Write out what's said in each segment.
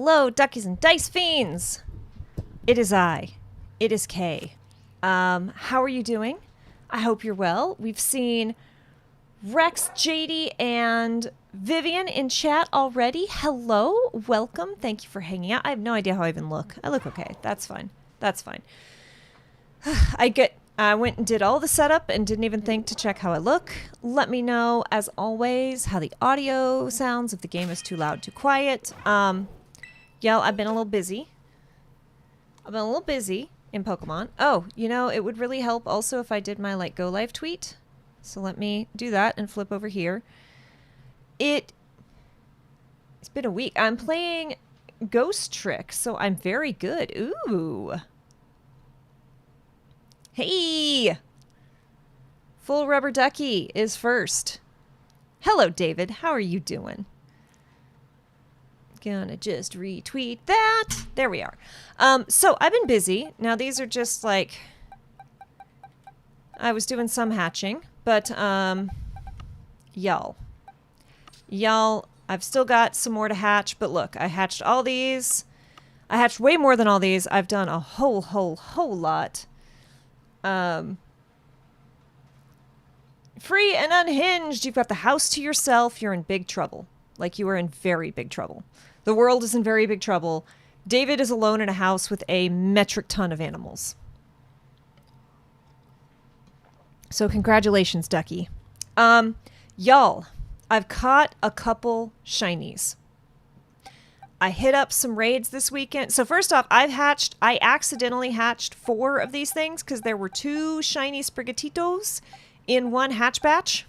Hello, duckies and dice fiends! It is I. It is Kay. How are you doing? I hope you're well. We've seen Rex, JD, and Vivian in chat already. Hello, welcome. Thank you for hanging out. I have no idea how I even look. I look okay. That's fine. That's fine. I went and did all the setup and didn't even think to check how I look. Let me know, as always, how the audio sounds, if the game is too loud, too quiet. Yeah, I've been a little busy. In Pokemon. Oh, you know, it would really help also if I did my, like, Go Live tweet. So let me do that and flip over here. It's been a week. I'm playing Ghost Trick, so I'm very good. Ooh. Hey! Full Rubber Ducky is first. Hello, David. How are you doing? Gonna just retweet that. There we are. So I've been busy. Now these are just like, I was doing some hatching, but y'all, I've still got some more to hatch, but look, I hatched all these. I hatched way more than all these. I've done a whole lot. Free and unhinged. You've got the house to yourself. You're in big trouble. Like, you are in very big trouble. The world is in very big trouble. David is alone in a house with a metric ton of animals. So congratulations, Ducky. Y'all, I've caught a couple shinies. I hit up some raids this weekend. So first off, I accidentally hatched 4 of these things because there were 2 shiny Sprigatitos in one hatch batch.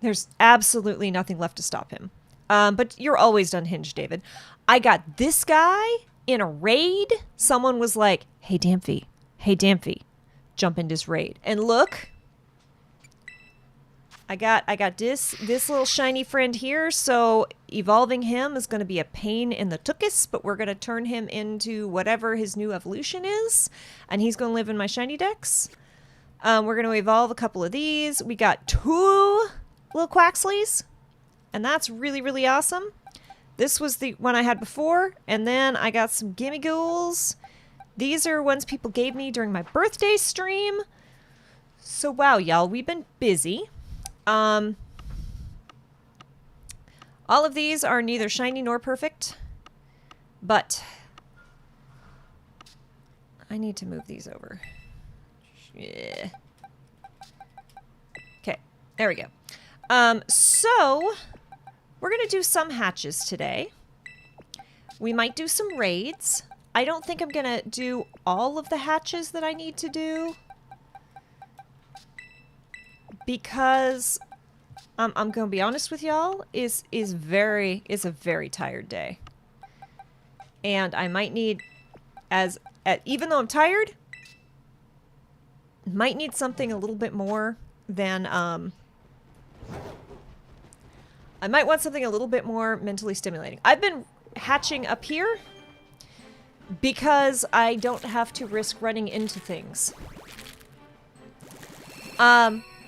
There's absolutely nothing left to stop him. But you're always unhinged, David. I got this guy in a raid. Someone was like, hey, Damphy, jump into this raid. And look, I got this little shiny friend here. So evolving him is going to be a pain in the tuchus, but we're going to turn him into whatever his new evolution is. And he's going to live in my shiny decks. We're going to evolve a couple of these. We got 2 little Quaxleys. And that's really, really awesome. This was the one I had before. And then I got some Gimme Ghouls. These are ones people gave me during my birthday stream. So wow, y'all, we've been busy. All of these are neither shiny nor perfect. But I need to move these over. Yeah. Okay, there we go. So we're going to do some hatches today. We might do some raids. I don't think I'm going to do all of the hatches that I need to do. Because, I'm going to be honest with y'all, is a very tired day. And I might need, even though I'm tired, might need something a little bit more than, I might want something a little bit more mentally stimulating. I've been hatching up here because I don't have to risk running into things.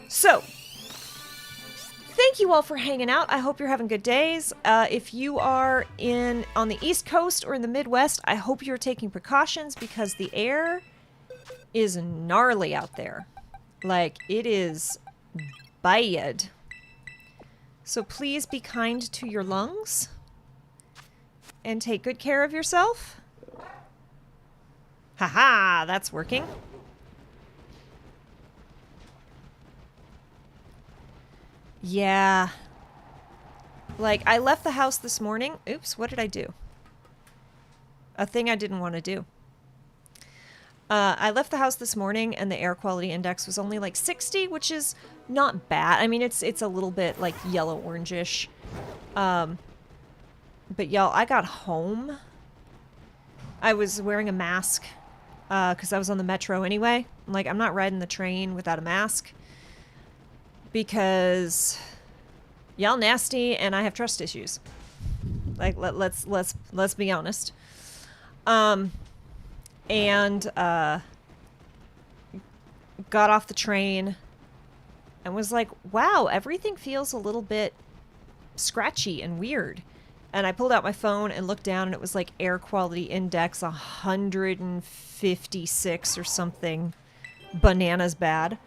So, thank you all for hanging out. I hope you're having good days. If you are on the East Coast or in the Midwest, I hope you're taking precautions because the air is gnarly out there. Like, it is bad. So please be kind to your lungs and take good care of yourself. Haha, that's working. Yeah. Like, I left the house this morning. Oops, what did I do? A thing I didn't want to do. I left the house this morning and the air quality index was only like 60, which is not bad. I mean, it's a little bit like yellow orangish. But y'all, I got home. I was wearing a mask because I was on the metro anyway. Like, I'm not riding the train without a mask because y'all nasty and I have trust issues. Like, let's be honest. And got off the train and was like, wow, everything feels a little bit scratchy and weird. And I pulled out my phone and looked down, and it was like air quality index 156 or something. Bananas bad.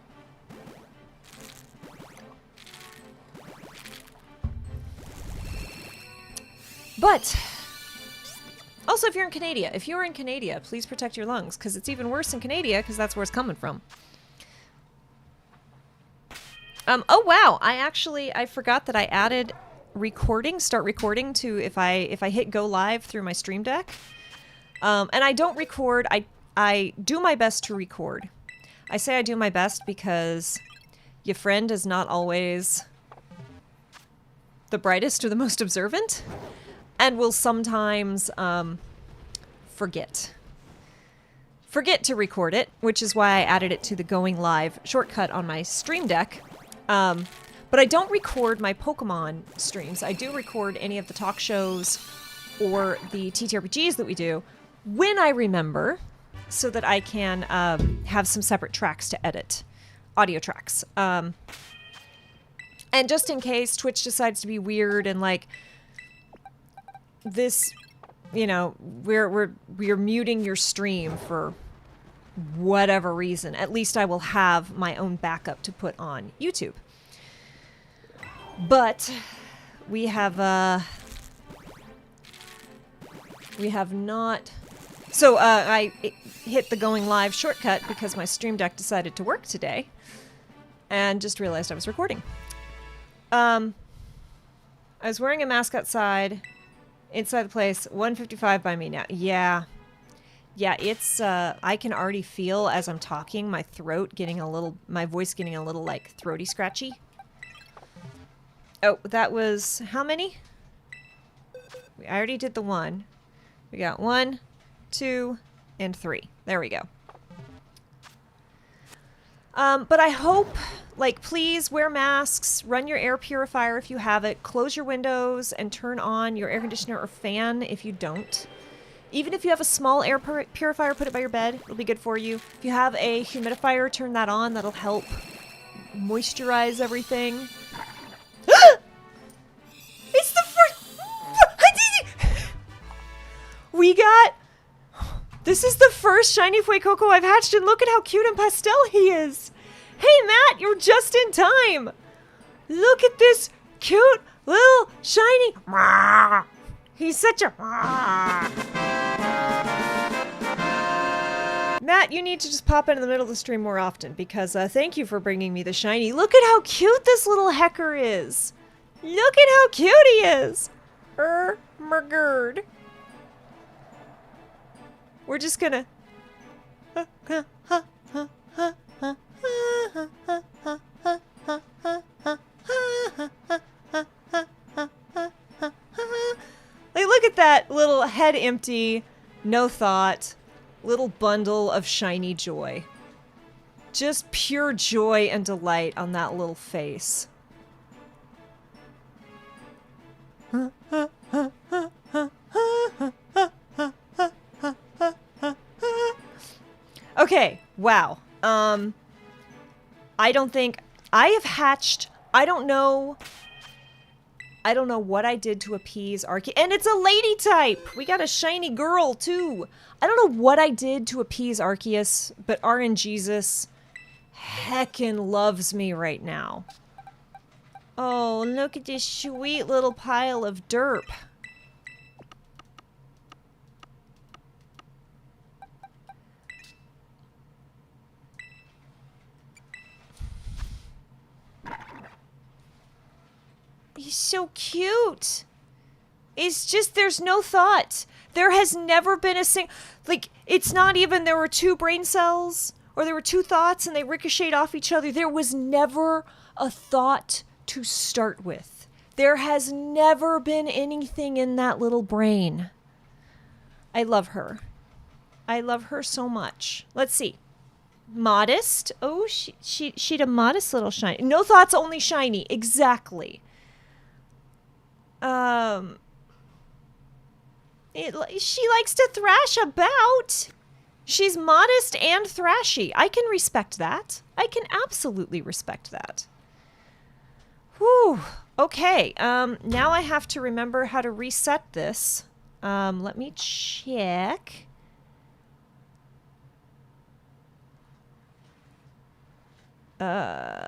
But also, if you're in Canada, please protect your lungs, because it's even worse in Canada, because that's where it's coming from. Oh wow, I forgot that I added start recording to if I hit go live through my Stream Deck. And I don't record, I do my best to record. I say I do my best because your friend is not always the brightest or the most observant, and will sometimes forget to record it, which is why I added it to the going live shortcut on my Stream Deck. But I don't record my Pokemon streams. I do record any of the talk shows or the TTRPGs that we do when I remember, so that I can have some separate tracks to edit, audio tracks. And just in case Twitch decides to be weird and like this, you know, we're muting your stream for whatever reason, at least I will have my own backup to put on YouTube. But we have not. So I hit the going live shortcut because my Stream Deck decided to work today, and just realized I was recording. I was wearing a mask outside, inside the place. 1:55 by me now. Yeah, it's I can already feel as I'm talking my voice getting a little like throaty scratchy. Oh, that was how many? I already did the one. We got 1, 2, and 3. There we go. But I hope, like, please wear masks, run your air purifier if you have it, close your windows, and turn on your air conditioner or fan if you don't. Even if you have a small air purifier, put it by your bed. It'll be good for you. If you have a humidifier, turn that on. That'll help moisturize everything. It's the first... We got... This is the first shiny Fuecoco I've hatched, and look at how cute and pastel he is. Hey, Matt, you're just in time. Look at this cute little shiny... He's such a... Matt, you need to just pop into the middle of the stream more often, because thank you for bringing me the shiny. Look at how cute this little hecker is. Look at how cute he is. Murgurd. We're just gonna... Like, look at that little head empty, no thought, little bundle of shiny joy. Just pure joy and delight on that little face. Okay, wow. I don't think I have hatched. I don't know what I did to appease Arceus. And it's a lady type! We got a shiny girl, too. I don't know what I did to appease Arceus, but RNGesus heckin' loves me right now. Oh, look at this sweet little pile of derp. He's so cute. It's just, there's no thought. There has never been a like, it's not even there were 2 brain cells, or there were 2 thoughts and they ricocheted off each other. There was never a thought to start with. There has never been anything in that little brain. I love her. I love her so much. Let's see. Modest. Oh, she'd a modest little shiny. No thoughts, only shiny. Exactly. She likes to thrash about. She's modest and thrashy. I can respect that. I can absolutely respect that. Whew. Okay, now I have to remember how to reset this. Let me check. Oh!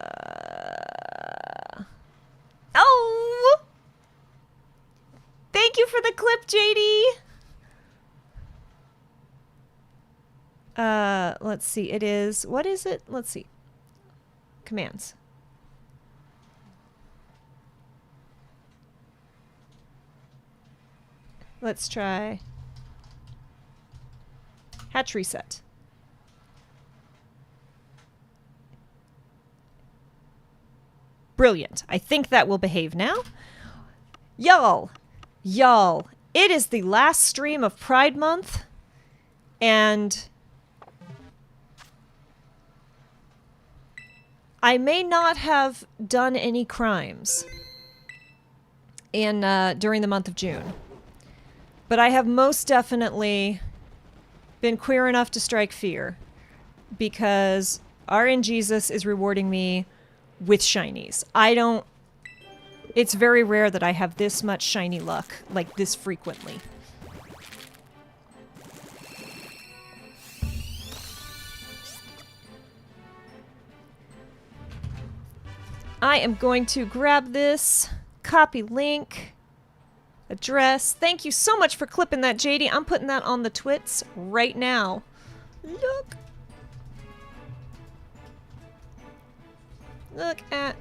Thank you for the clip, JD! Let's see, it is... What is it? Let's see. Commands. Let's try... Hatch reset. Brilliant. I think that will behave now. Y'all, it is the last stream of Pride Month, and I may not have done any crimes in during the month of June, but I have most definitely been queer enough to strike fear, because RN Jesus is rewarding me with shinies. It's very rare that I have this much shiny luck, like this frequently. I am going to grab this, copy link, address. Thank you so much for clipping that, JD. I'm putting that on the twits right now. Look. Look at...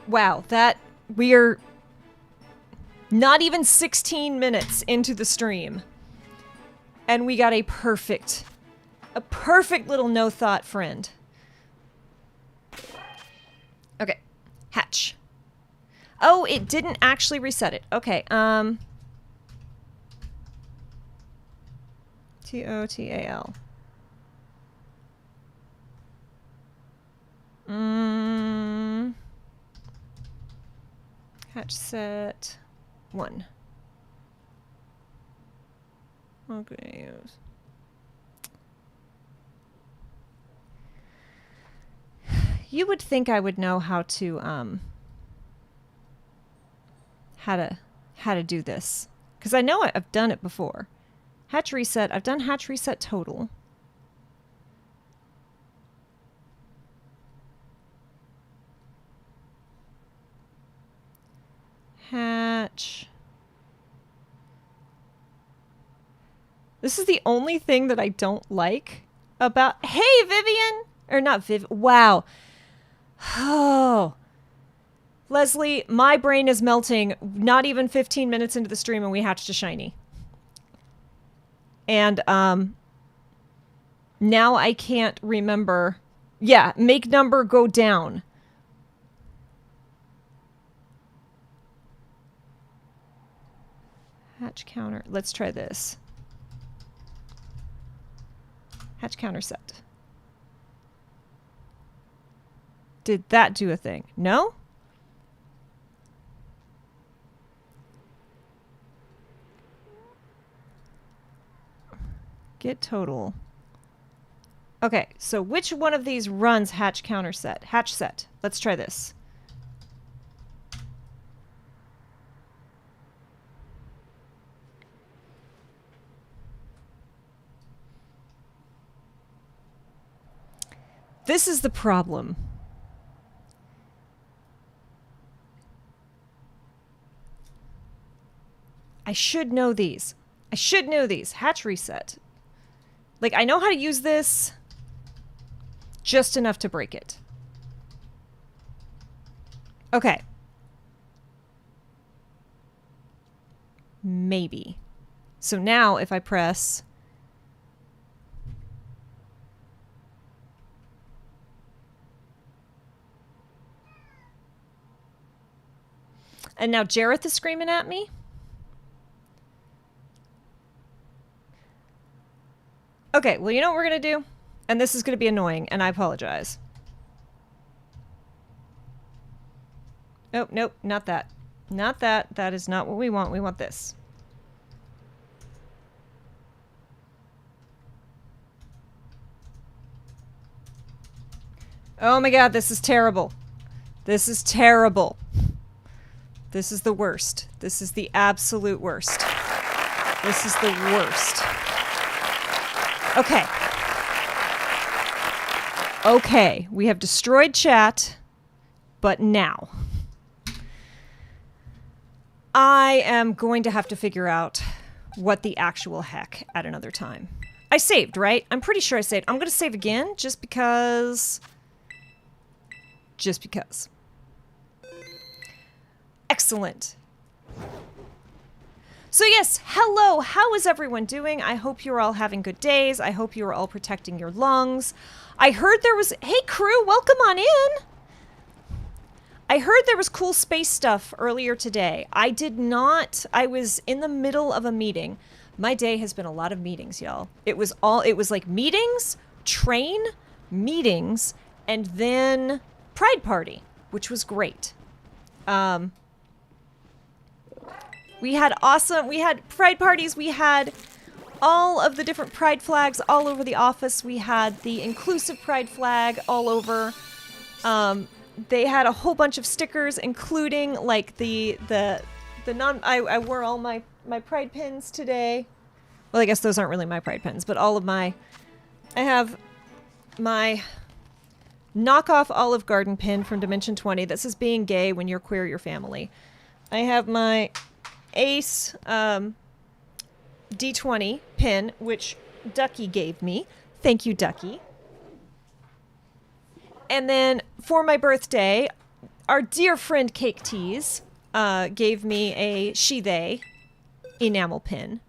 Wow, we're not even 16 minutes into the stream, and we got a perfect little no-thought friend. Okay, hatch. Oh, it didn't actually reset it. Okay, TOTAL. Hatch set 1. Okay. You would think I would know how to how to do this, because I know I've done it before. Hatch reset. I've done hatch reset total. Hatch. This is the only thing that I don't like about... Hey, Vivian! Or not Viv... Wow. Oh. Leslie, my brain is melting. Not even 15 minutes into the stream and we hatched a shiny. And, now I can't remember... Yeah, make number go down. Hatch counter. Let's try this. Hatch counter set. Did that do a thing? No? Get total. Okay, so which one of these runs hatch counter set? Hatch set. Let's try this. This is the problem. I should know these. I should know these. Hatch reset. Like, I know how to use this. Just enough to break it. Okay. Maybe. So now if I press... And now Jareth is screaming at me. Okay, well, you know what we're going to do? And this is going to be annoying, and I apologize. Oh, nope, not that. Not that. That is not what we want. We want this. Oh my god, this is terrible. This is terrible. This is the worst. This is the absolute worst. This is the worst. Okay. Okay, we have destroyed chat, but now I am going to have to figure out what the actual heck at another time. I saved, right? I'm pretty sure I saved. I'm going to save again just because. Just because. Excellent. So yes, hello, how is everyone doing? I hope you're all having good days. I hope you're all protecting your lungs. I heard there was, hey crew, welcome on in. I heard there was cool space stuff earlier today. I did not, I was in the middle of a meeting. My day has been a lot of meetings, y'all. It was like meetings, train, meetings, and then Pride Party, which was great. We had Pride parties. We had all of the different Pride flags all over the office. We had the inclusive Pride flag all over. They had a whole bunch of stickers, including like the I wore all my Pride pins today. Well, I guess those aren't really my Pride pins, but all of my, I have my knockoff Olive Garden pin from Dimension 20 that says being gay when you're queer, your family. I have my Ace D20 pin, which Ducky gave me. Thank you, Ducky. And then for my birthday, our dear friend Cake Tease gave me a she-they enamel pin,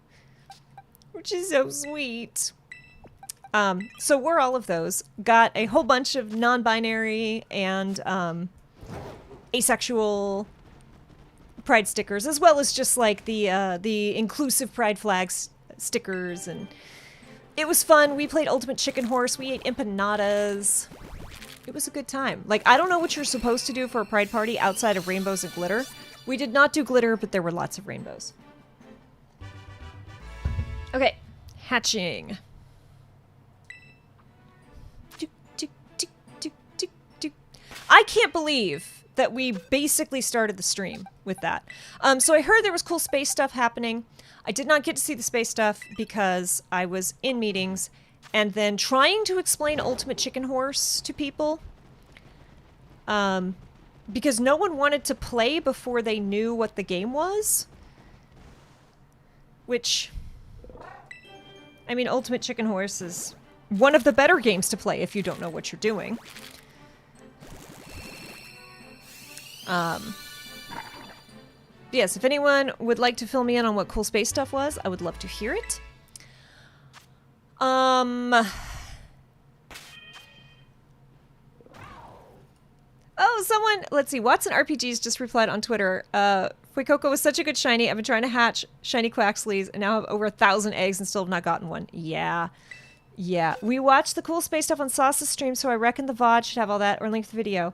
which is so sweet. So we're all of those. Got a whole bunch of non-binary and asexual Pride stickers, as well as just like the inclusive Pride flags stickers, and it was fun. We played Ultimate Chicken Horse. We ate empanadas. It was a good time. Like, I don't know what you're supposed to do for a Pride party outside of rainbows and glitter. We did not do glitter, but there were lots of rainbows. Okay, hatching. I can't believe that we basically started the stream with that. So I heard there was cool space stuff happening. I did not get to see the space stuff because I was in meetings and then trying to explain Ultimate Chicken Horse to people. Because no one wanted to play before they knew what the game was. Which, I mean, Ultimate Chicken Horse is one of the better games to play if you don't know what you're doing. Yes, if anyone would like to fill me in on what cool space stuff was, I would love to hear it. Oh, someone, let's see, Watson RPGs just replied on Twitter, Fuecoco was such a good shiny. I've been trying to hatch shiny Quaxleys and now have over 1,000 eggs and still have not gotten one. Yeah. Yeah. We watched the cool space stuff on Sauce's stream, so I reckon the VOD should have all that, or link to the video.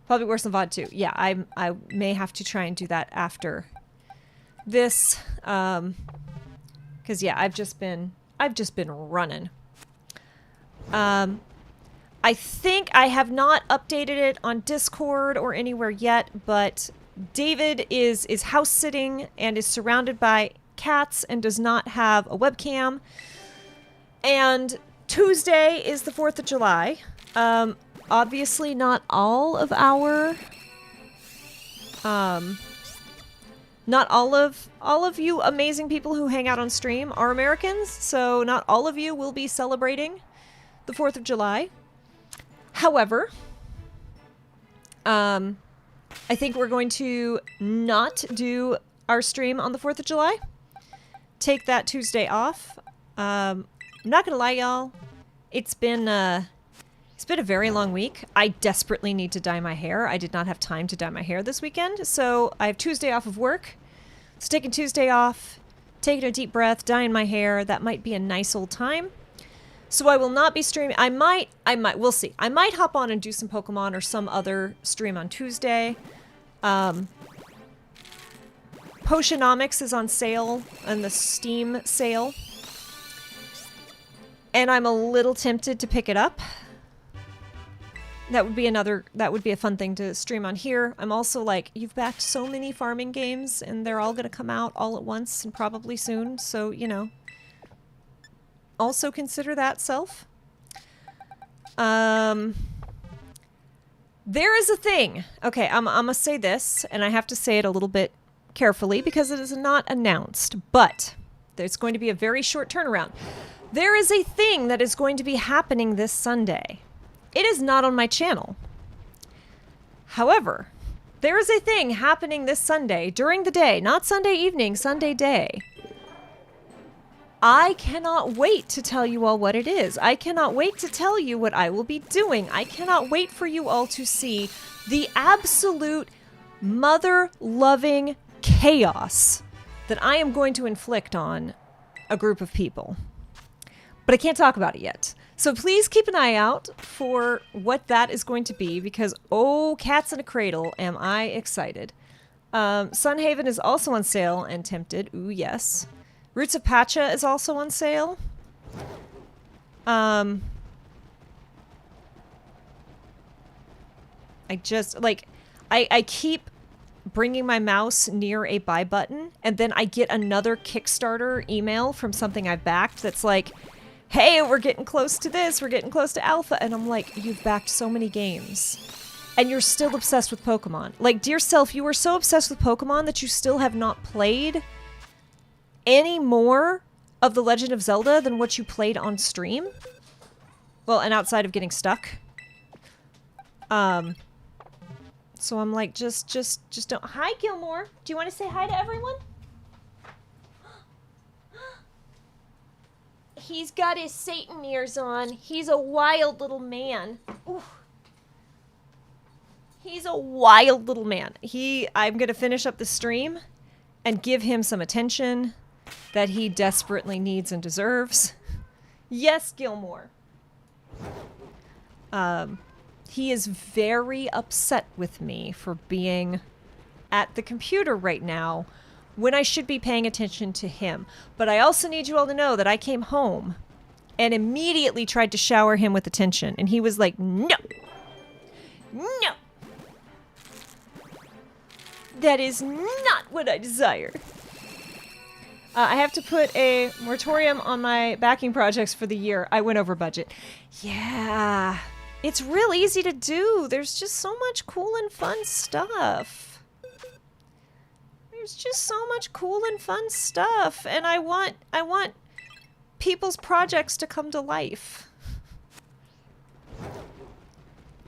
Probably worse than VOD too. Yeah, I may have to try and do that after this, because yeah, I've just been running. I think I have not updated it on Discord or anywhere yet, but David is house sitting and is surrounded by cats and does not have a webcam. And Tuesday is the 4th of July. Obviously not all of our, not all of you amazing people who hang out on stream are Americans, so not all of you will be celebrating the 4th of July. However, I think we're going to not do our stream on the 4th of July. Take that Tuesday off. I'm not gonna lie, y'all. It's been a very long week. I desperately need to dye my hair. I did not have time to dye my hair this weekend, so I have Tuesday off of work. So taking Tuesday off, taking a deep breath, dyeing my hair. That might be a nice old time. So I will not be streaming. I might, we'll see. I might hop on and do some Pokemon or some other stream on Tuesday. Potionomics is on sale, on the Steam sale. And I'm a little tempted to pick it up. That would be a fun thing to stream on here. I'm also like, you've backed so many farming games and they're all going to come out all at once and probably soon. So, you know, also consider that self. There is a thing. Okay, I'm going to say this, and I have to say it a little bit carefully because it is not announced, but there's going to be a very short turnaround. There is a thing that is going to be happening this Sunday. It is not on my channel. However, there is a thing happening this Sunday during the day, not Sunday evening, Sunday day. I cannot wait to tell you all what it is. I cannot wait to tell you what I will be doing. I cannot wait for you all to see the absolute mother-loving chaos that I am going to inflict on a group of people. But I can't talk about it yet. So please keep an eye out for what that is going to be because, oh, cats in a cradle, am I excited. Sunhaven is also on sale and Tempted. Ooh, yes. Roots of Pacha is also on sale. I just, like, I keep bringing my mouse near a buy button, and then I get another Kickstarter email from something I've backed that's like, hey, we're getting close to this, we're getting close to alpha, and I'm like, you've backed so many games, and you're still obsessed with Pokemon. Like, dear self, you were so obsessed with Pokemon that you still have not played any more of The Legend of Zelda than what you played on stream? Well, and outside of getting stuck. So I'm like, just don't. Hi, Gilmore. Do you want to say hi to everyone? He's got his Satan ears on. He's a wild little man. Ooh. He's a wild little man. I'm going to finish up the stream and give him some attention that he desperately needs and deserves. Yes, Gilmore. He is very upset with me for being at the computer right now when I should be paying attention to him. But I also need you all to know that I came home and immediately tried to shower him with attention. And he was like, no. No. That is not what I desire. I have to put a moratorium on my backing projects for the year. I went over budget. Yeah. It's real easy to do. There's just so much cool and fun stuff. There's just so much cool and fun stuff. And I want people's projects to come to life.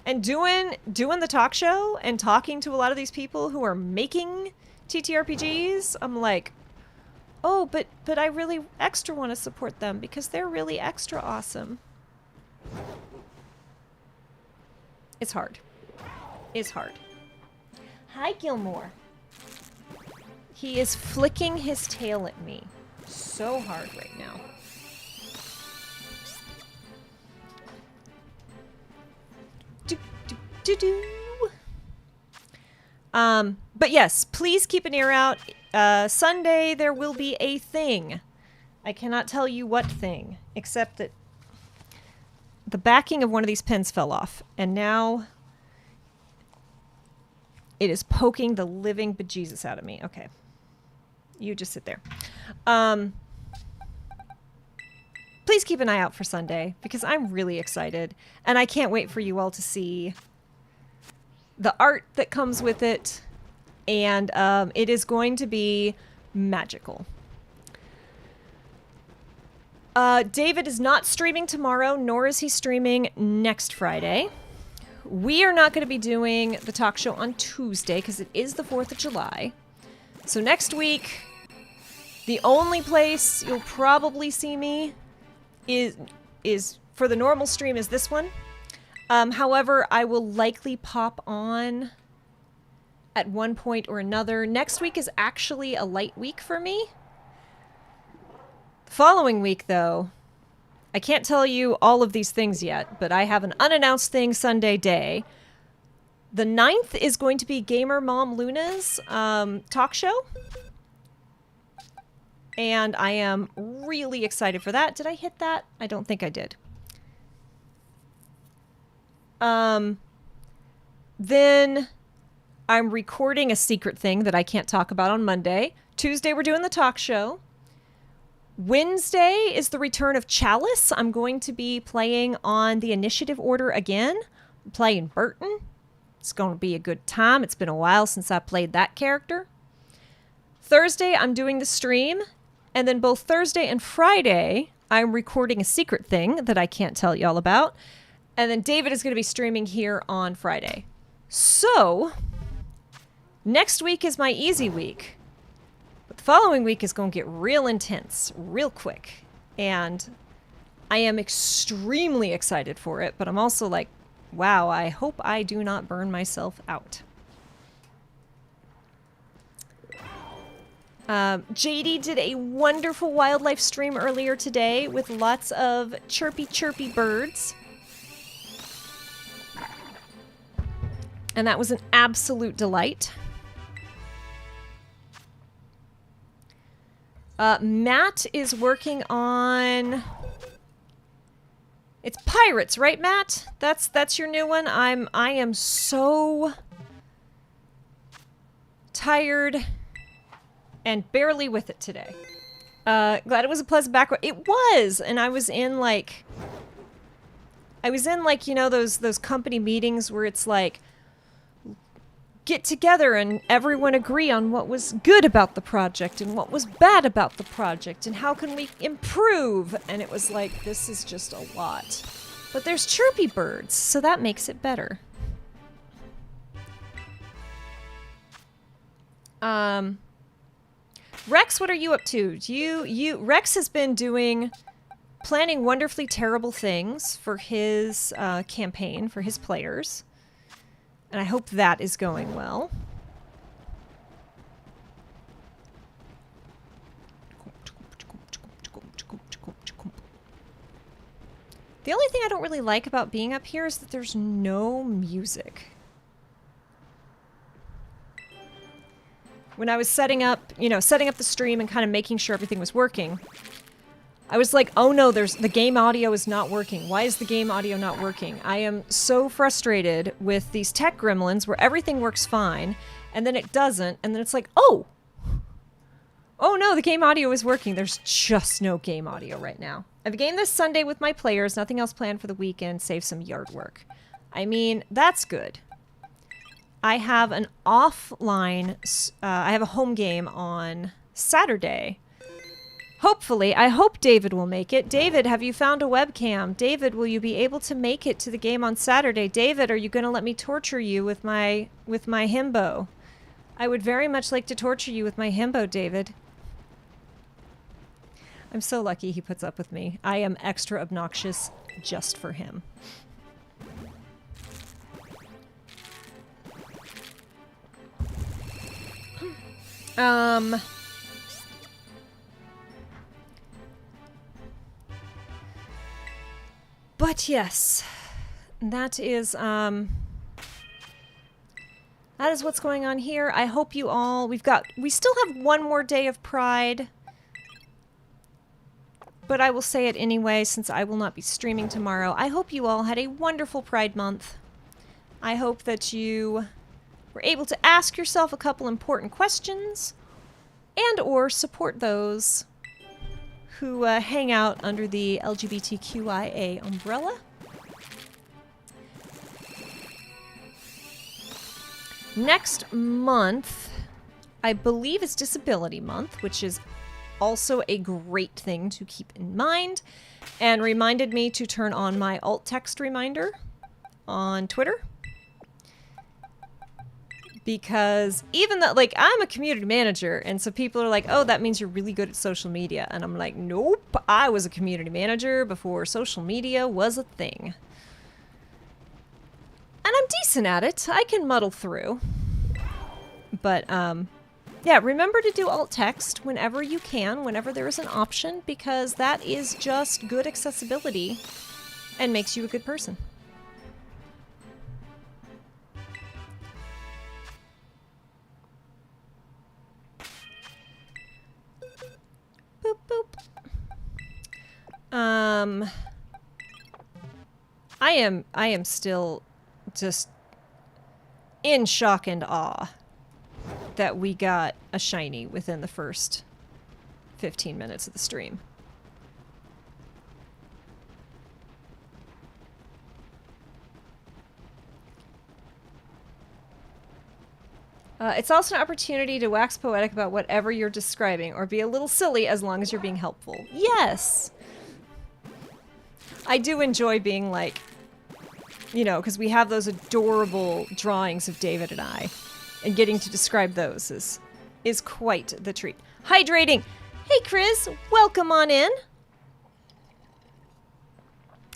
And doing the talk show and talking to a lot of these people who are making TTRPGs, I'm like, oh, but I really extra want to support them because they're really extra awesome. It's hard. It's hard. Hi, Gilmore. He is flicking his tail at me so hard right now. But yes, please keep an ear out. Sunday there will be a thing. I cannot tell you what thing, except that the backing of one of these pens fell off, and now it is poking the living bejesus out of me. Okay. You just sit there. Please keep an eye out for Sunday, because I'm really excited, and I can't wait for you all to see the art that comes with it, and it is going to be magical. David is not streaming tomorrow, nor is he streaming next Friday. We are not going to be doing the talk show on Tuesday because it is the 4th of July. So next week, the only place you'll probably see me is for the normal stream is this one. However, I will likely pop on at one point or another. Next week is actually a light week for me. Following week, though, I can't tell you all of these things yet, but I have an unannounced thing Sunday day. The 9th is going to be Gamer Mom Luna's talk show. And I am really excited for that. Did I hit that? I don't think I did. Then I'm recording a secret thing that I can't talk about on Monday. Tuesday, we're doing the talk show. Wednesday is the return of Chalice. I'm going to be playing on the initiative order again. I'm playing Burton. It's going to be a good time. It's been a while since I played that character. Thursday, I'm doing the stream. And then both Thursday and Friday, I'm recording a secret thing that I can't tell y'all about. And then David is going to be streaming here on Friday. So, next week is my easy week. But the following week is going to get real intense, real quick. And I am extremely excited for it, but I'm also like, wow, I hope I do not burn myself out. JD did a wonderful wildlife stream earlier today with lots of chirpy, chirpy birds. And that was an absolute delight. Matt is working on... It's pirates, right, Matt? That's your new one? I am so tired and barely with it today. Glad it was a pleasant background. It was, and I was in like, you know, those company meetings where it's like, get together and everyone agree on what was good about the project and what was bad about the project and how can we improve. And it was like, this is just a lot. But there's chirpy birds, so that makes it better. Rex, what are you up to? Rex has been planning wonderfully terrible things for his campaign, for his players. And I hope that is going well. The only thing I don't really like about being up here is that there's no music. When I was setting up the stream and kind of making sure everything was working, I was like, oh no, the game audio is not working. Why is the game audio not working? I am so frustrated with these tech gremlins where everything works fine, and then it doesn't, and then it's like, oh no, the game audio is working. There's just no game audio right now. I have a game this Sunday with my players, nothing else planned for the weekend, save some yard work. I mean, that's good. I have an offline, I have a home game on Saturday. Hopefully, I hope David will make it. David, have you found a webcam? David, will you be able to make it to the game on Saturday? David, are you going to let me torture you with my himbo? I would very much like to torture you with my himbo, David. I'm so lucky he puts up with me. I am extra obnoxious just for him. But yes, that is what's going on here. I hope you all, we still have one more day of Pride, but I will say it anyway since I will not be streaming tomorrow. I hope you all had a wonderful Pride Month. I hope that you were able to ask yourself a couple important questions and or support those who hang out under the LGBTQIA umbrella. Next month, I believe, is Disability Month, which is also a great thing to keep in mind, and reminded me to turn on my alt text reminder on Twitter. Because even though, like, I'm a community manager, and so people are like, oh, that means you're really good at social media. And I'm like, nope, I was a community manager before social media was a thing. And I'm decent at it. I can muddle through. But, yeah, remember to do alt text whenever you can, whenever there is an option, because that is just good accessibility and makes you a good person. Boop, boop. I am still just in shock and awe that we got a shiny within the first 15 minutes of the stream. It's also an opportunity to wax poetic about whatever you're describing, or be a little silly as long as you're being helpful. Yes! I do enjoy being like, you know, because we have those adorable drawings of David and I, and getting to describe those is quite the treat. Hydrating! Hey Chris, welcome on in!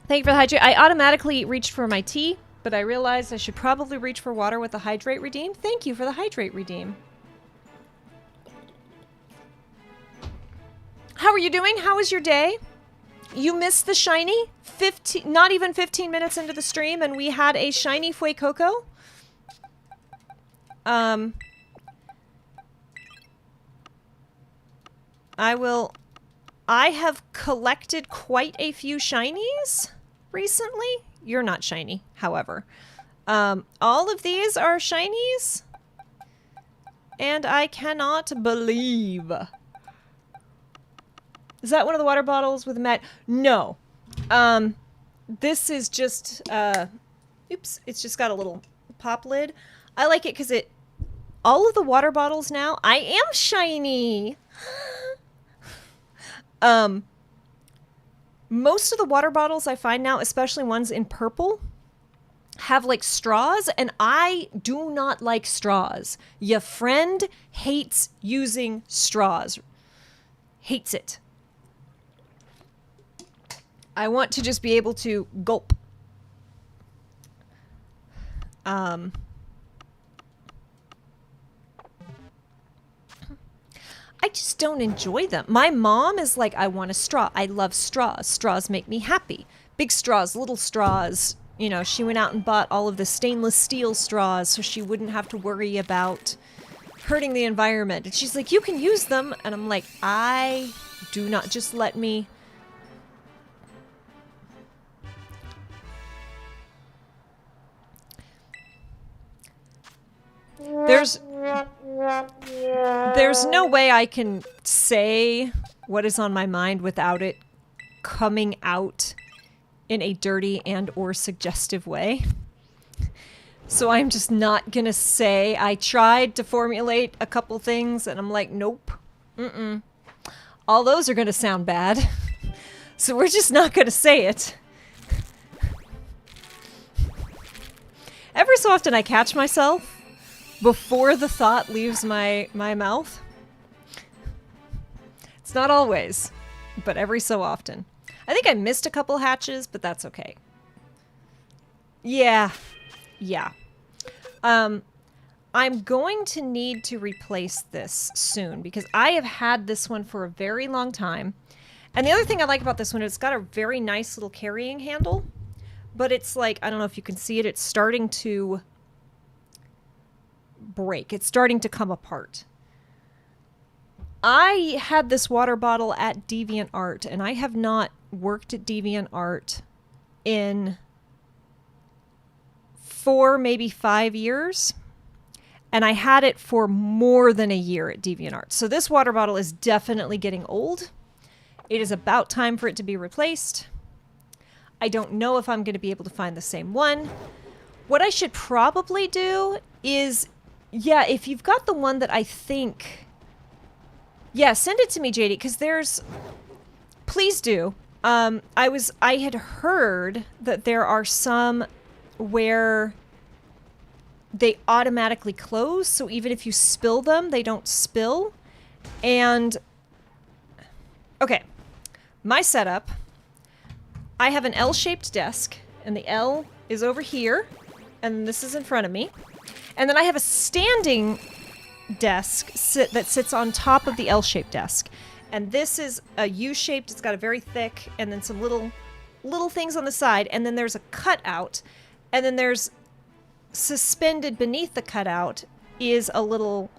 Thank you for the hydrate. I automatically reached for my tea, but I realized I should probably reach for water with the hydrate redeem. Thank you for the hydrate redeem. How are you doing? How was your day? You missed the shiny? Not even 15 minutes into the stream and we had a shiny Fuecoco? I have collected quite a few shinies recently. You're not shiny, however. All of these are shinies. And I cannot believe. Is that one of the water bottles with a mat? No. This is just, oops, it's just got a little pop lid. I like it because all of the water bottles now, I am shiny. Most of the water bottles I find now, especially ones in purple, have like straws, and I do not like straws. Your friend hates using straws. Hates it. I want to just be able to gulp. I just don't enjoy them. My mom is like, I want a straw. I love straws. Straws make me happy. Big straws, little straws. You know, she went out and bought all of the stainless steel straws so she wouldn't have to worry about hurting the environment. And she's like, you can use them. And I'm like, I do not. Just let me. There's no way I can say what is on my mind without it coming out in a dirty and or suggestive way. So I'm just not gonna say. I tried to formulate a couple things and I'm like, nope. All those are gonna sound bad. So we're just not gonna say it. Every so often I catch myself before the thought leaves my mouth. It's not always, but every so often. I think I missed a couple hatches, but that's okay. Yeah. I'm going to need to replace this soon because I have had this one for a very long time. And the other thing I like about this one is it's got a very nice little carrying handle, but it's like, I don't know if you can see it, it's starting to break. It's starting to come apart. I had this water bottle at DeviantArt, and I have not worked at DeviantArt in 4, maybe 5 years. And I had it for more than a year at DeviantArt. So this water bottle is definitely getting old. It is about time for it to be replaced. I don't know if I'm going to be able to find the same one. What I should probably do is, yeah, if you've got the one that I think... Yeah, send it to me, JD, because there's... Please do. I had heard that there are some where they automatically close, so even if you spill them, they don't spill. And... Okay. My setup... I have an L-shaped desk, and the L is over here, and this is in front of me. And then I have a standing desk that sits on top of the L-shaped desk. And this is a U-shaped, it's got a very thick, and then some little things on the side. And then there's a cutout. And then there's suspended beneath the cutout is a little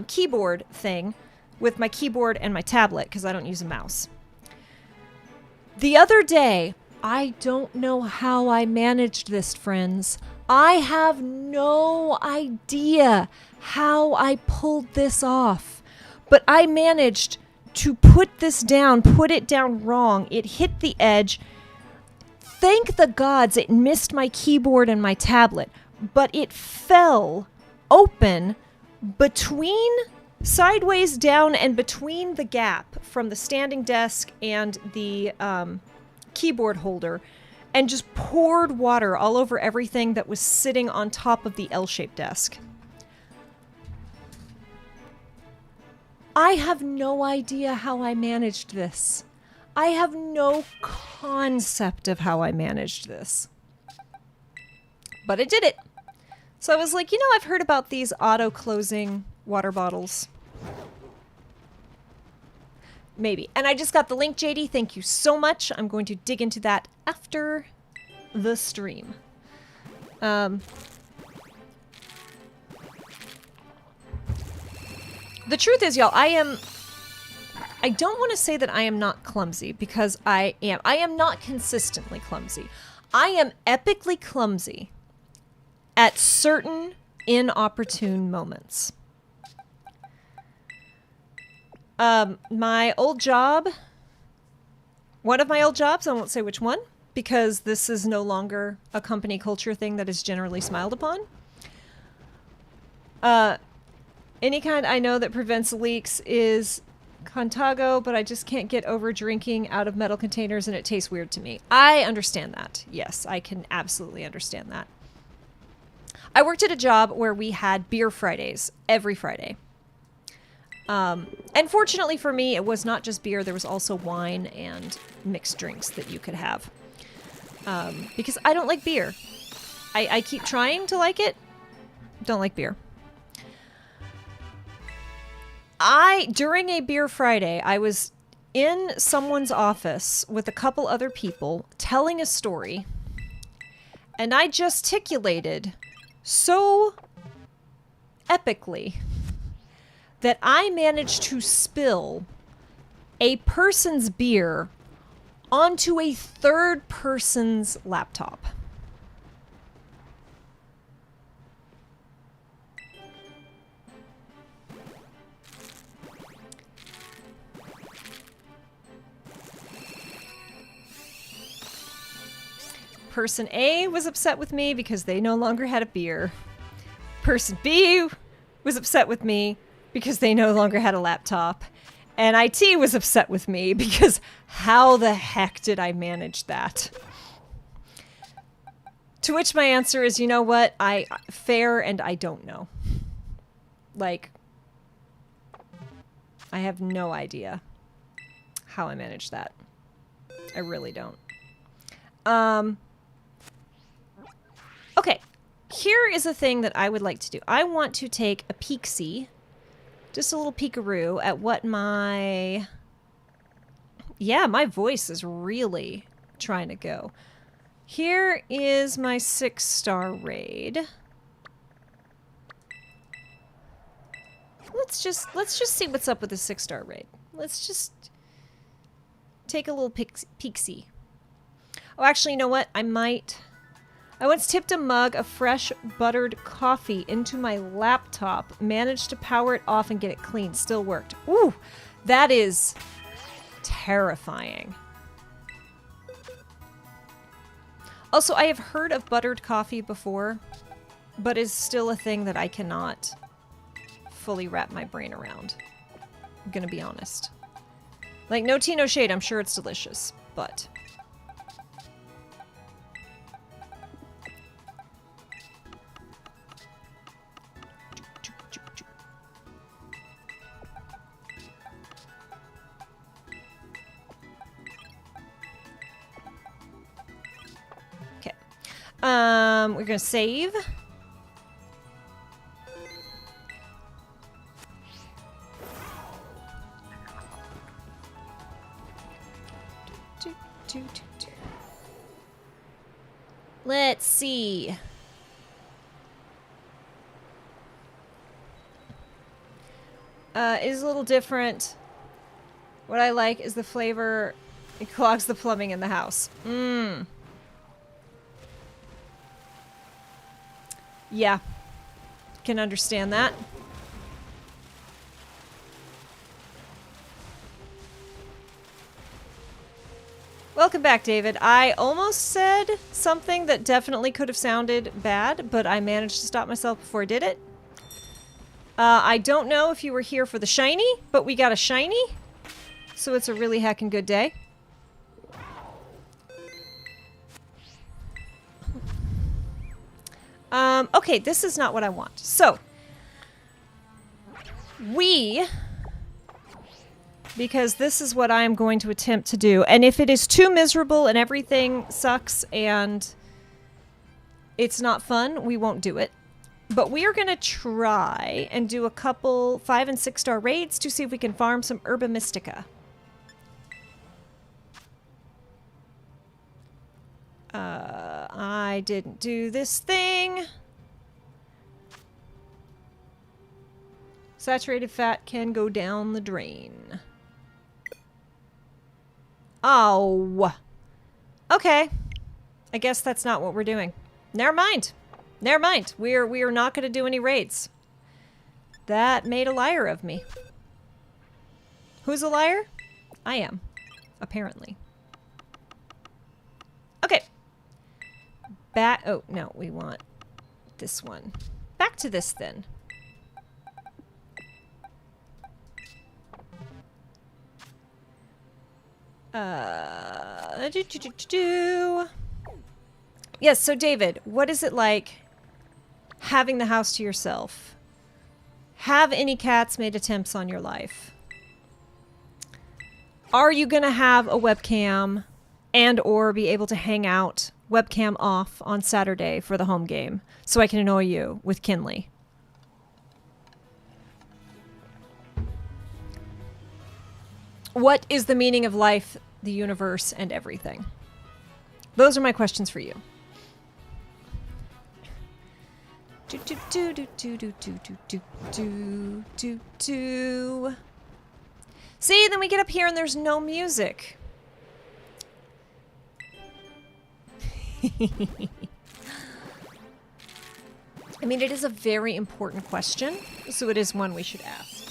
keyboard thing with my keyboard and my tablet, because I don't use a mouse. The other day, I don't know how I managed this, friends. I have no idea how I pulled this off, but I managed to put it down wrong. It hit the edge. Thank the gods it missed my keyboard and my tablet, but it fell open between, sideways down and between the gap from the standing desk and the keyboard holder, and just poured water all over everything that was sitting on top of the L-shaped desk. I have no idea how I managed this. I have no concept of how I managed this. But I did it. So I was like, I've heard about these auto-closing water bottles. Maybe. And I just got the link, JD. Thank you so much. I'm going to dig into that after the stream. The truth is, y'all, I don't want to say that I am not clumsy, because I am. I am not consistently clumsy. I am epically clumsy at certain inopportune moments. My old job, one of my old jobs, I won't say which one, because this is no longer a company culture thing that is generally smiled upon. Any kind I know that prevents leaks is Contago, but I just can't get over drinking out of metal containers and it tastes weird to me. I understand that. Yes, I can absolutely understand that. I worked at a job where we had beer Fridays every Friday. And fortunately for me, it was not just beer. There was also wine and mixed drinks that you could have. Because I don't like beer. I keep trying to like it. Don't like beer. During a beer Friday, I was in someone's office with a couple other people telling a story. And I gesticulated so epically that I managed to spill a person's beer onto a third person's laptop. Person A was upset with me because they no longer had a beer. Person B was upset with me because they no longer had a laptop. And IT was upset with me because how the heck did I manage that? To which my answer is, you know what? Fair, and I don't know. Like, I have no idea how I managed that. I really don't. Okay, here is a thing that I would like to do. I want to take a peek-see, just a little peekaroo at what my... Yeah, my voice is really trying to go. Here is my 6-star raid. Let's just see what's up with the 6-star raid. Let's just take a little peek-see. Oh, actually, you know what? I once tipped a mug of fresh buttered coffee into my laptop, managed to power it off and get it clean. Still worked. Ooh, that is terrifying. Also, I have heard of buttered coffee before, but is still a thing that I cannot fully wrap my brain around. I'm gonna be honest. Like, no tea, no shade. I'm sure it's delicious, but... we're gonna save. Let's see. It is a little different. What I like is the flavor. It clogs the plumbing in the house. Yeah. Can understand that. Welcome back, David. I almost said something that definitely could have sounded bad, but I managed to stop myself before I did it. I don't know if you were here for the shiny, but we got a shiny. So it's a really heckin' good day. Okay, this is not what I want. So, because this is what I am going to attempt to do. And if it is too miserable and everything sucks and it's not fun, we won't do it. But we are going to try and do a couple 5- and 6-star raids to see if we can farm some Herba Mystica. I didn't do this thing. Saturated fat can go down the drain. Oh. Okay. I guess that's not what we're doing. Never mind. Never mind. We are not going to do any raids. That made a liar of me. Who's a liar? I am. Apparently. Okay. Oh, no. We want this one. Back to this then. Yes, so David, what is it like having the house to yourself? Have any cats made attempts on your life? Are you gonna have a webcam and or be able to hang out webcam off on Saturday for the home game so I can annoy you with Kinley? What is the meaning of life, the universe, and everything? Those are my questions for you. See, then we get up here and there's no music. I mean, it is a very important question, so it is one we should ask.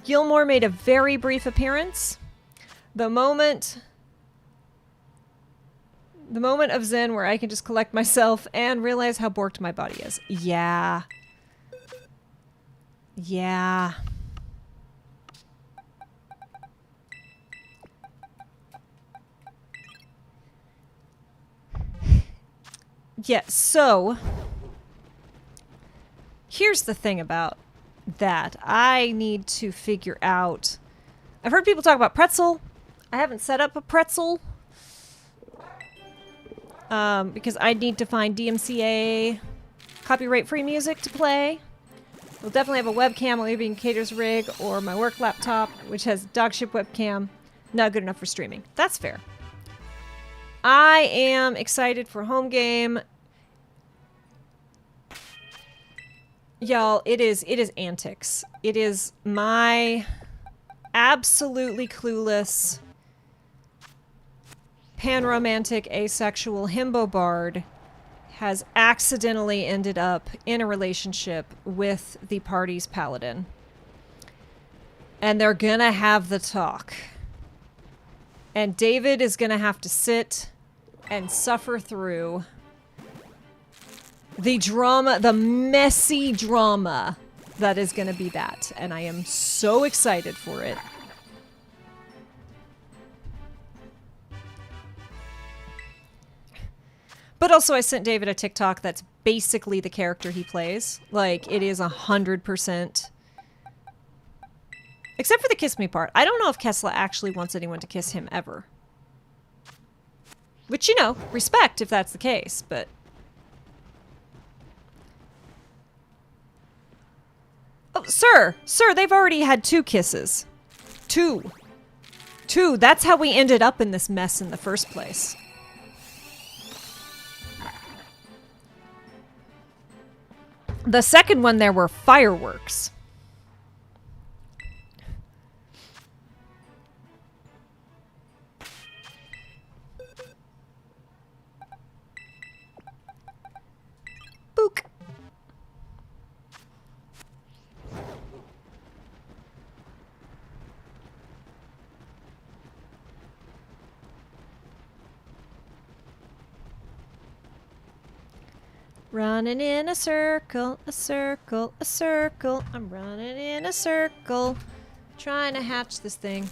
Gilmore made a very brief appearance. The moment of zen where I can just collect myself and realize how borked my body is. Yeah. Yeah. Yeah, so here's the thing about that. I need to figure out... I've heard people talk about pretzel. I haven't set up a pretzel. Because I need to find DMCA copyright-free music to play. We'll definitely have a webcam, maybe in Cater's rig, or my work laptop, which has dogship webcam. Not good enough for streaming. That's fair. I am excited for home game. Y'all, it is antics. It is my absolutely clueless pan-romantic asexual himbo bard has accidentally ended up in a relationship with the party's paladin. And they're gonna have the talk. And David is gonna have to sit and suffer through the drama, the messy drama that is gonna be that. And I am so excited for it. But also I sent David a TikTok that's basically the character he plays. Like, it is 100%. Except for the kiss me part. I don't know if Kessla actually wants anyone to kiss him ever. Which, you know, respect if that's the case, but... Oh, sir! Sir, they've already had 2 kisses. 2. 2. That's how we ended up in this mess in the first place. The second one, there were fireworks. Running in a circle, a circle, a circle. I'm running in a circle. Trying to hatch this thing.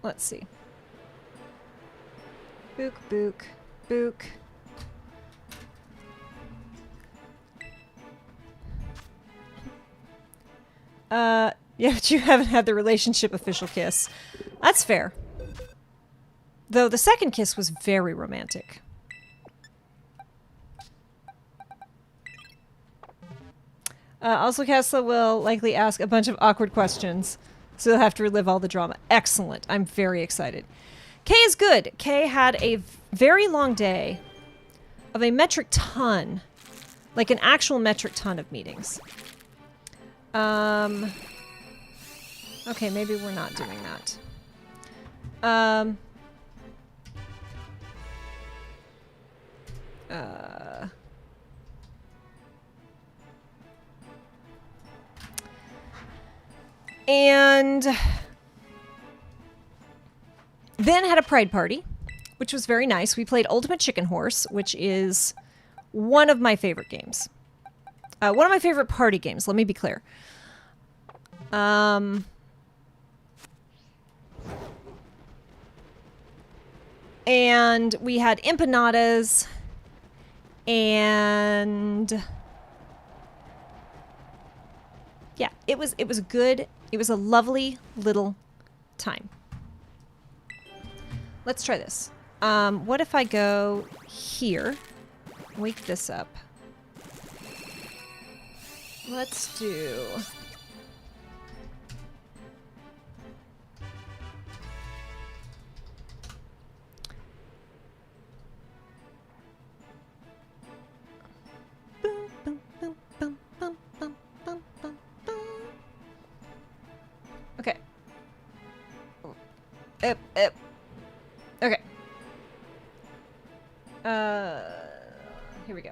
Let's see. Book, book, book. Yeah, but you haven't had the relationship official kiss. That's fair. Though the second kiss was very romantic. Also, Casla will likely ask a bunch of awkward questions, so you'll have to relive all the drama. Excellent. I'm very excited. Kay is good. Kay had a very long day of a metric ton, like an actual metric ton of meetings. Okay, maybe we're not doing that. And then had a pride party, which was very nice. We played Ultimate Chicken Horse, which is one of my favorite games. One of my favorite party games, let me be clear. And we had empanadas, and yeah, it was good. It was a lovely little time. Let's try this. What if I go here? Wake this up. Let's do... Okay. Okay. Here we go.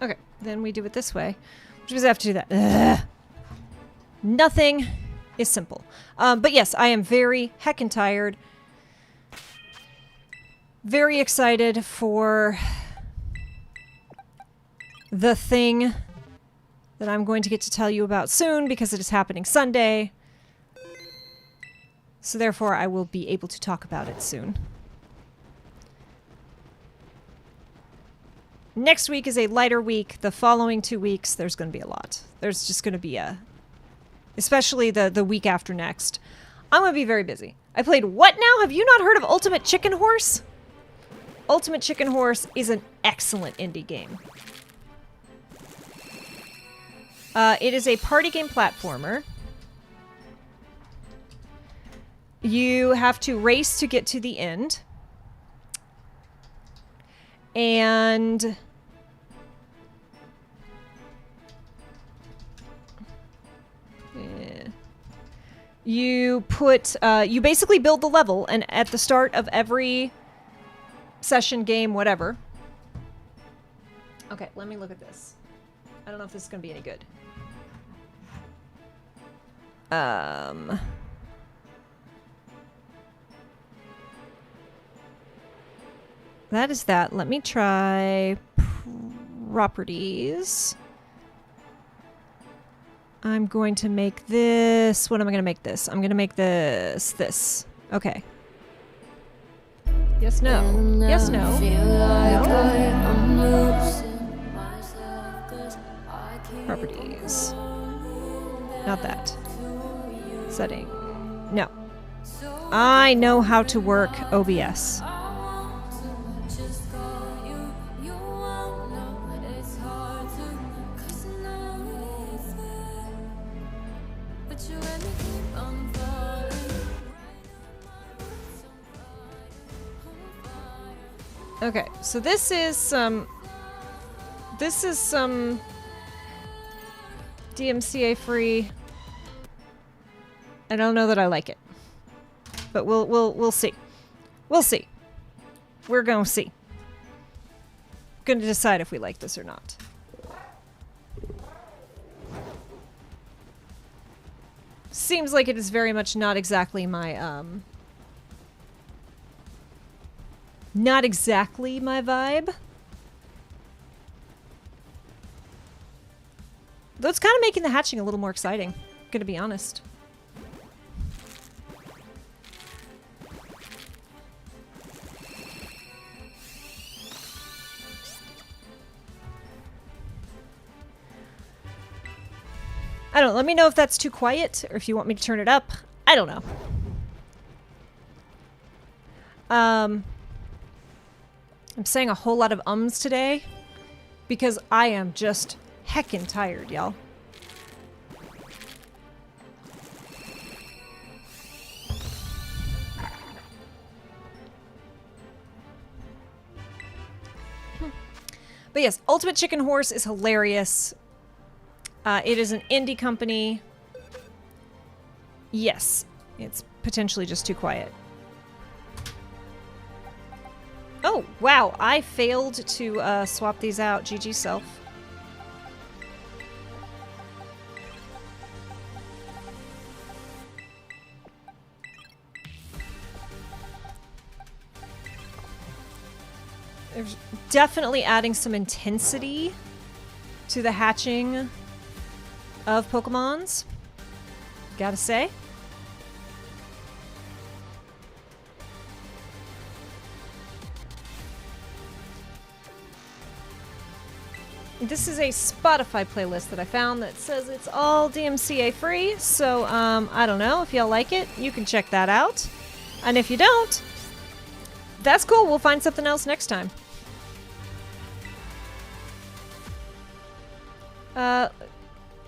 Okay, then we do it this way. Which means I have to do that. Ugh. Nothing is simple. But yes, I am very heckin' tired. Very excited for the thing that I'm going to get to tell you about soon because it is happening Sunday. So therefore, I will be able to talk about it soon. Next week is a lighter week. The following 2 weeks, there's going to be a lot. There's just going to be a... Especially the week after next. I'm going to be very busy. I played what now? Have you not heard of Ultimate Chicken Horse? Ultimate Chicken Horse is an excellent indie game. It is a party game platformer. You have to race to get to the end. And you put you basically build the level, and at the start of every session, game, whatever. Okay, let me look at this. I don't know if this is gonna be any good. That is that. Let me try properties. I'm going to make this. What am I going to make this? I'm going to make this. Okay. Yes, no. Yes, no. No. Properties. Not that. Setting. No. I know how to work OBS. Okay, so this is some DMCA free. I don't know that I like it. but we'll see. We'll see. We're gonna see. Gonna decide if we like this or not. Seems like it is very much not exactly my not exactly my vibe. Though it's kind of making the hatching a little more exciting, gonna be honest. I don't know, let me know if that's too quiet or if you want me to turn it up. I don't know. I'm saying a whole lot of ums today because I am just heckin' tired, y'all. But yes, Ultimate Chicken Horse is hilarious. It is an indie company. Yes, it's potentially just too quiet. Oh, wow, I failed to swap these out. GG self. There's definitely adding some intensity to the hatching of Pokemons. Gotta say. This is a Spotify playlist that I found that says it's all DMCA free, so I don't know if y'all like it. You can check that out. And if you don't, that's cool. We'll find something else next time.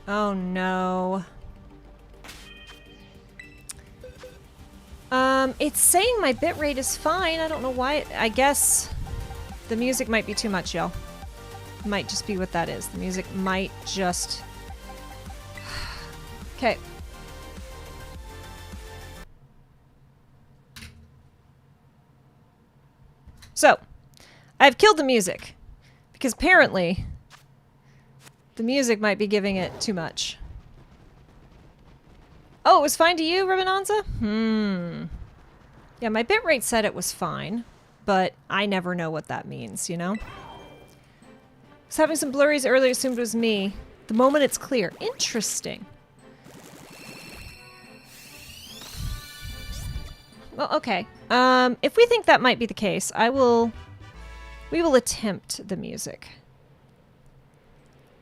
Oh no. It's saying my bitrate is fine. I don't know why. I guess the music might be too much, y'all. Might just be what that is. The music might just... Okay. So, I've killed the music. Because apparently, the music might be giving it too much. Oh, it was fine to you, Ribbonanza? Yeah, my bitrate said it was fine. But I never know what that means, you know? I was having some blurries earlier, assumed it was me. The moment it's clear. Interesting. Well, okay. If we think that might be the case, we will attempt the music.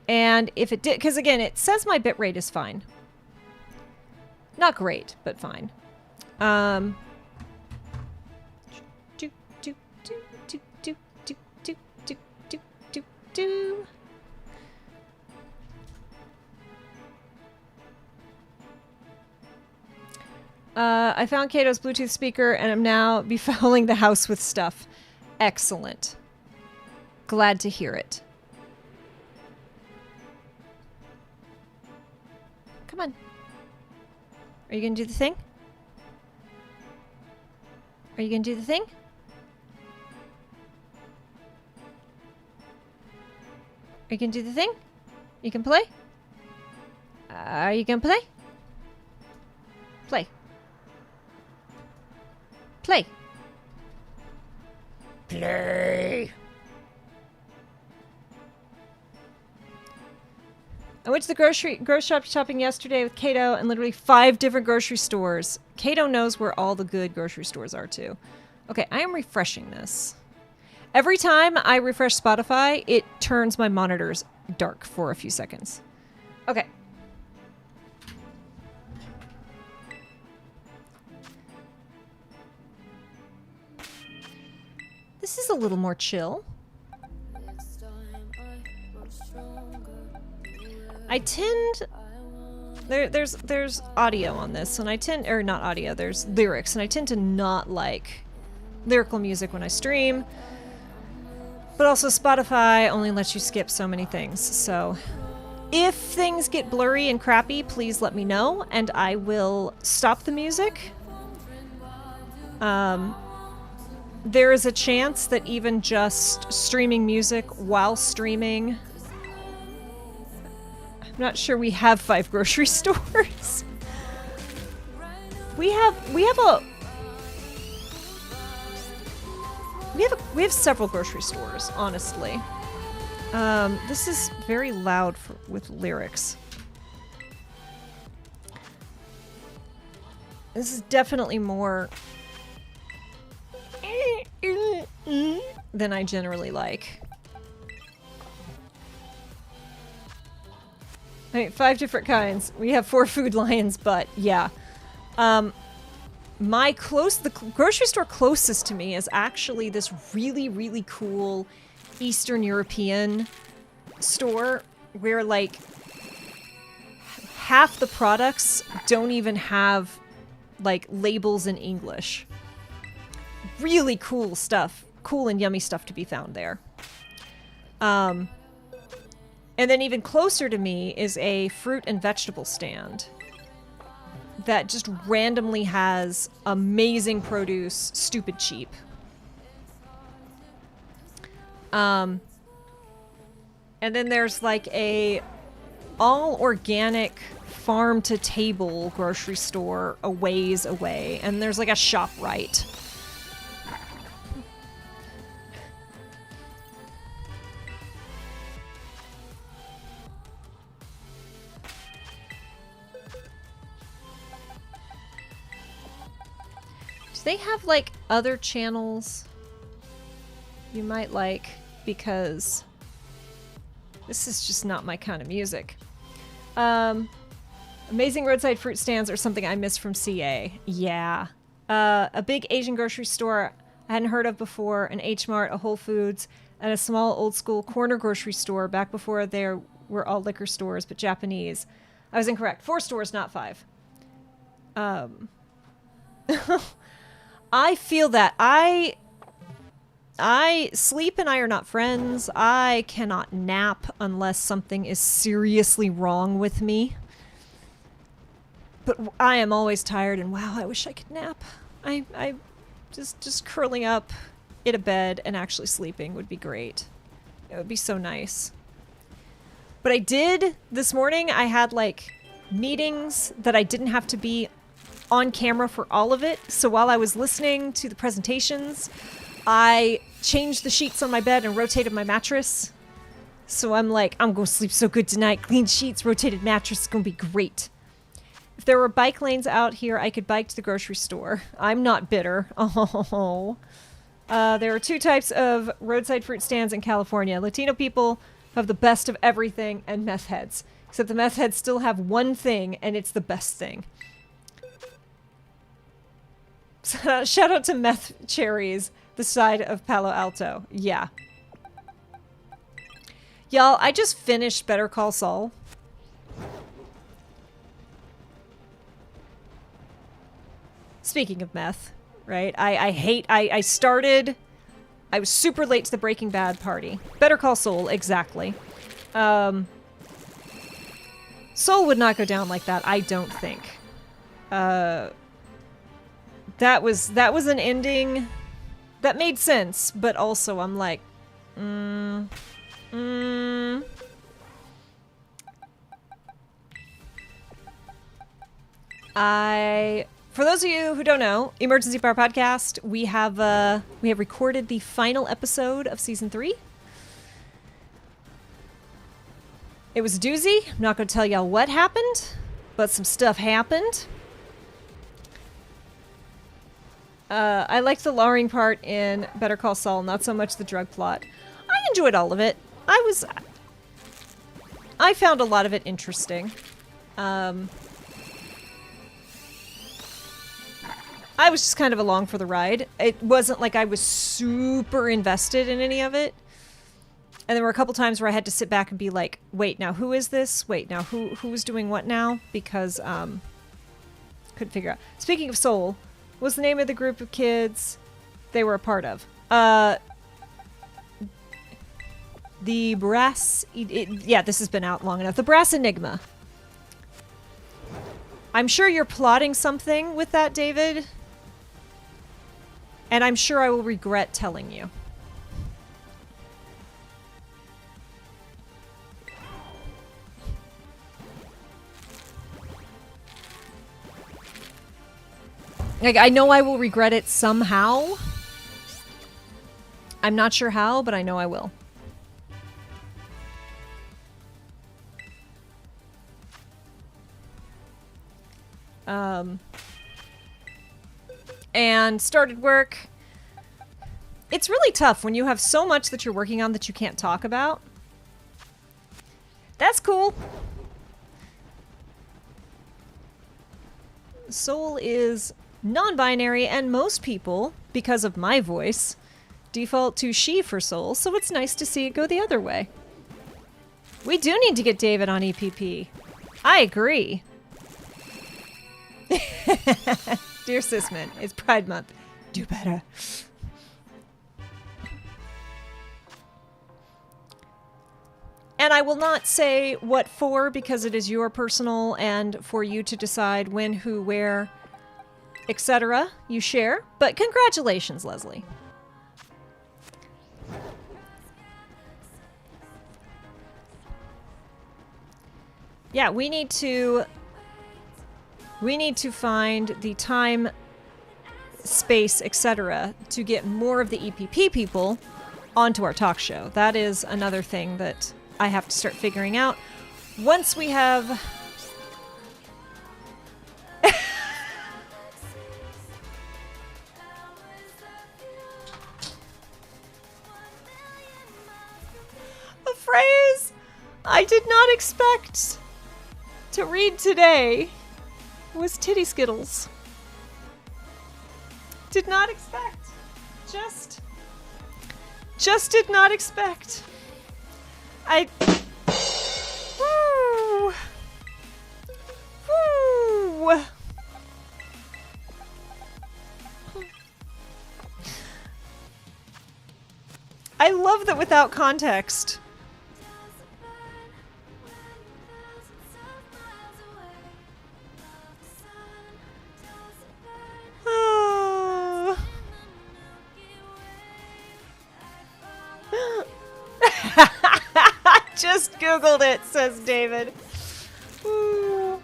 And if it did, because again, it says my bitrate is fine. Not great, but fine. I found Kato's Bluetooth speaker and am now befouling the house with stuff. Excellent. Glad to hear it. Come on. Are you gonna do the thing? Are you gonna do the thing? Are you gonna do the thing? You can play? Are you gonna play? Play. Play. Play. I went to the grocery shop shopping yesterday with Kato and literally 5 different grocery stores. Kato knows where all the good grocery stores are too. Okay, I am refreshing this. Every time I refresh Spotify, it turns my monitors dark for a few seconds. Okay. This is a little more chill. I tend... There's audio on this, and I tend... Or not audio, there's lyrics, and I tend to not like lyrical music when I stream. But also Spotify only lets you skip so many things, so... If things get blurry and crappy, please let me know, and I will stop the music. There is a chance that even just streaming music while streaming... I'm not sure we have 5 grocery stores. We have several grocery stores, honestly. This is very loud with lyrics. This is definitely more than I generally like. I mean, 5 different kinds. We have 4 food lions, but yeah. The grocery store closest to me is actually this really, really cool Eastern European store where, like, half the products don't even have, like, labels in English. Really cool stuff. Cool and yummy stuff to be found there. And then even closer to me is a fruit and vegetable stand that just randomly has amazing produce, stupid cheap. And then there's like a all organic farm to table grocery store a ways away, and there's like a ShopRite. Do they have, like, other channels you might like? Because this is just not my kind of music. Amazing roadside fruit stands are something I miss from CA. Yeah. A big Asian grocery store I hadn't heard of before, an H Mart, a Whole Foods, and a small old school corner grocery store back before there were all liquor stores, but Japanese. I was incorrect. 4 stores, not 5. I feel that. Sleep and I are not friends. I cannot nap unless something is seriously wrong with me. But I am always tired, and wow, I wish I could nap. I just curling up in a bed and actually sleeping would be great. It would be so nice. But I did this morning. I had like meetings that I didn't have to be on camera for all of it. So while I was listening to the presentations, I changed the sheets on my bed and rotated my mattress. So I'm like, I'm gonna sleep so good tonight. Clean sheets, rotated mattress, it's gonna be great. If there were bike lanes out here, I could bike to the grocery store. I'm not bitter. Oh. There are 2 types of roadside fruit stands in California. Latino people have the best of everything, and meth heads. Except the meth heads still have one thing, and it's the best thing. Shout out to Meth Cherries, the side of Palo Alto. Yeah. Y'all, I just finished Better Call Saul. Speaking of meth, right? I started... I was super late to the Breaking Bad party. Better Call Saul, exactly. Saul would not go down like that, I don't think. That was an ending that made sense, but also I'm like, For those of you who don't know, Emergency Power Podcast, we have recorded the final episode of season 3. It was a doozy. I'm not going to tell y'all what happened, but some stuff happened. I liked the lowering part in Better Call Saul, not so much the drug plot. I enjoyed all of it. I found a lot of it interesting. I was just kind of along for the ride. It wasn't like I was super invested in any of it. And there were a couple times where I had to sit back and be like, wait, now who is this? Wait, now who's doing what now? Because, couldn't figure out. Speaking of Soul, what was the name of the group of kids they were a part of? The Brass... yeah, this has been out long enough. The Brass Enigma. I'm sure you're plotting something with that, David. And I'm sure I will regret telling you. Like, I know I will regret it somehow. I'm not sure how, but I know I will. And started work. It's really tough when you have so much that you're working on that you can't talk about. That's cool. Soul is non-binary, and most people, because of my voice, default to she for Soul, so it's nice to see it go the other way. We do need to get David on EPP. I agree. Dear Sisman, it's Pride Month. Do better. And I will not say what for, because it is your personal and for you to decide when, who, where, etc. you share. But congratulations, Leslie. Yeah, we need to find the time, space, etc. to get more of the EPP people onto our talk show. That is another thing that I have to start figuring out. Once we have... a phrase I did not expect to read today was titty skittles. Did not expect. Just did not expect. Woo! Woo! I love that without context. Just Googled it, says David. Ooh.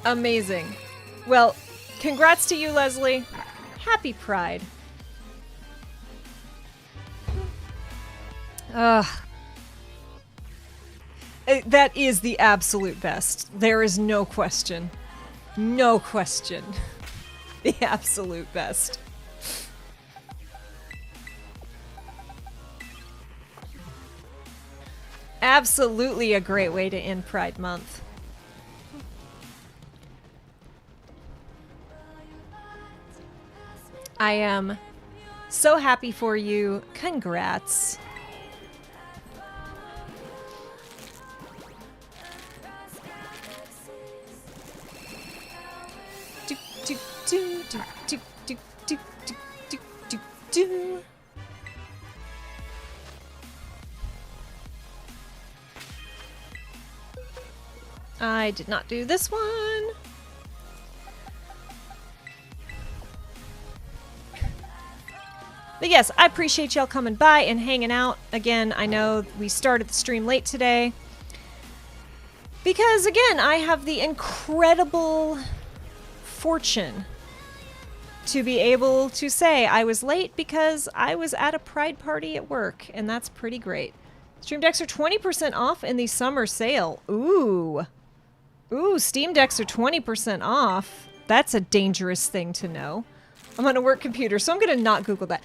Amazing. Well, congrats to you, Leslie. Happy Pride. That is the absolute best. There is no question. No question. The absolute best. Absolutely a great way to end Pride Month. I am so happy for you. Congrats. Do, do, do, do, do, do, do, do, do, do, do. I did not do this one. But yes, I appreciate y'all coming by and hanging out. Again, I know we started the stream late today. Because, again, I have the incredible fortune to be able to say I was late because I was at a Pride party at work, and that's pretty great. Stream decks are 20% off in the summer sale. Ooh. Ooh, Steam decks are 20% off. That's a dangerous thing to know. I'm on a work computer, so I'm gonna not Google that.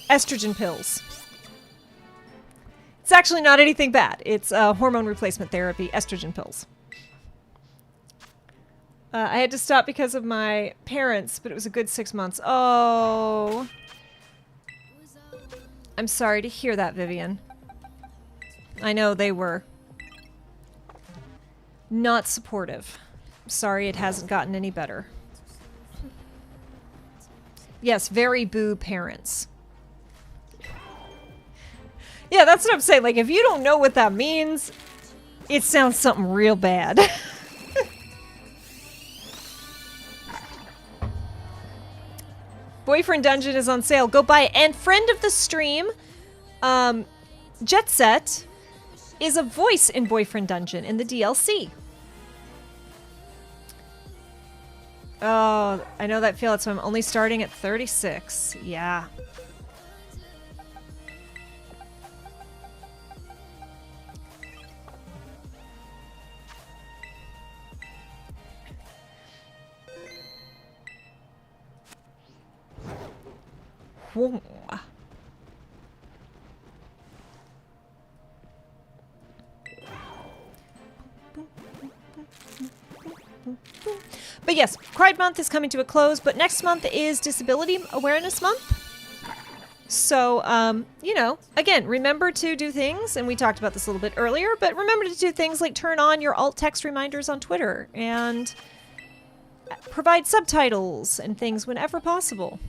Estrogen pills. It's actually not anything bad. It's hormone replacement therapy, estrogen pills. I had to stop because of my parents, but it was a good 6 months. Oh. I'm sorry to hear that, Vivian. I know they were not supportive. Sorry it hasn't gotten any better. Yes, very boo parents. Yeah, that's what I'm saying. Like, if you don't know what that means, it sounds something real bad. Boyfriend Dungeon is on sale. Go buy it. And friend of the stream, Jet Set, is a voice in Boyfriend Dungeon in the DLC. Oh, I know that feel. So I'm only starting at 36. Yeah. Whoa. But yes, Pride Month is coming to a close, but next month is Disability Awareness Month. So, you know, again, remember to do things, and we talked about this a little bit earlier, but remember to do things like turn on your alt text reminders on Twitter and provide subtitles and things whenever possible.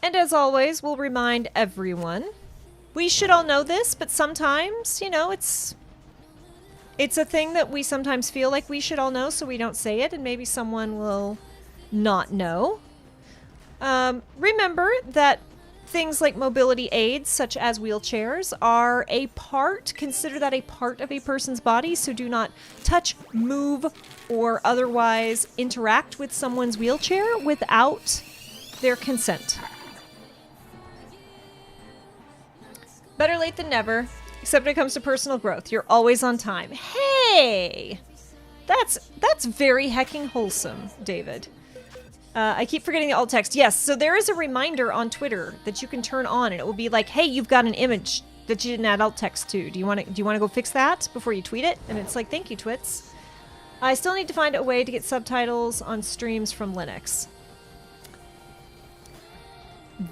And as always, we'll remind everyone, we should all know this, but sometimes, you know, it's a thing that we sometimes feel like we should all know, so we don't say it, and maybe someone will not know. Remember that things like mobility aids, such as wheelchairs, are a part, consider that a part of a person's body, so do not touch, move, or otherwise interact with someone's wheelchair without their consent. Better late than never. Except when it comes to personal growth, you're always on time. Hey! That's very hecking wholesome, David. I keep forgetting the alt text. Yes, so there is a reminder on Twitter that you can turn on, and it will be like, hey, you've got an image that you didn't add alt text to. Do you want to go fix that before you tweet it? And it's like, thank you, Twits. I still need to find a way to get subtitles on streams from Linux.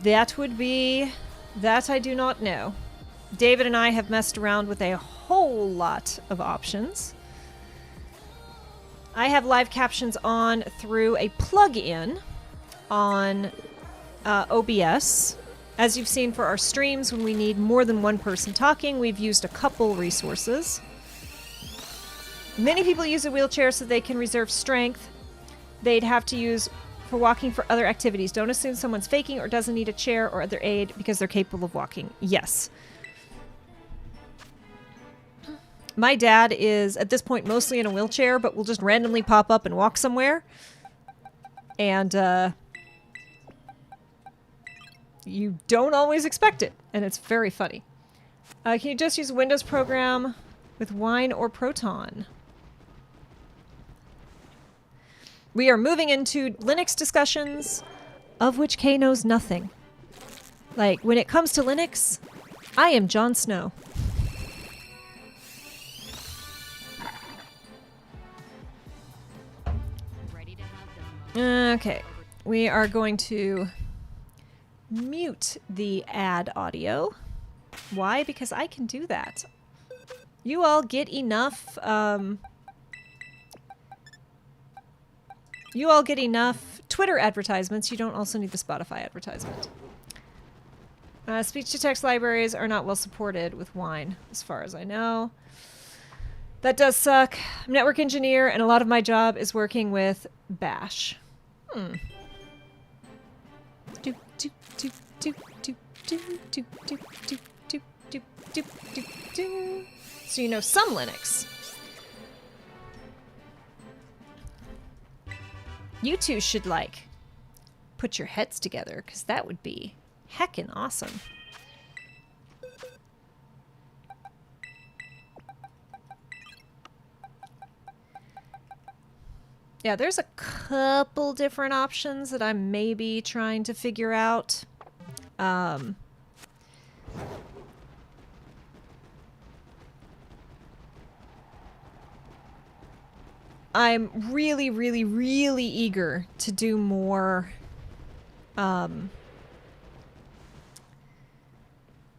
That would be... that I do not know. David and I have messed around with a whole lot of options. I have live captions on through a plug-in on OBS. As you've seen for our streams, when we need more than one person talking, we've used a couple resources. Many people use a wheelchair so they can reserve strength. They'd have to use for walking for other activities. Don't assume someone's faking or doesn't need a chair or other aid because they're capable of walking. Yes. My dad is, at this point, mostly in a wheelchair, but will just randomly pop up and walk somewhere. And, you don't always expect it, and it's very funny. Can you just use a Windows program with Wine or Proton? We are moving into Linux discussions, of which Kay knows nothing. Like, when it comes to Linux, I am Jon Snow. Okay, we are going to mute the ad audio. Why? Because I can do that. You all get enough, you all get enough Twitter advertisements. You don't also need the Spotify advertisement. Speech-to-text libraries are not well supported with Wine, as far as I know. That does suck. I'm a network engineer, and a lot of my job is working with Bash. Do do do do do do do do do do do do do do. So you know some Linux. You two should like put your heads together, because that would be heckin' awesome. Yeah, there's a couple different options that I'm maybe trying to figure out. I'm really, really, really eager to do more, to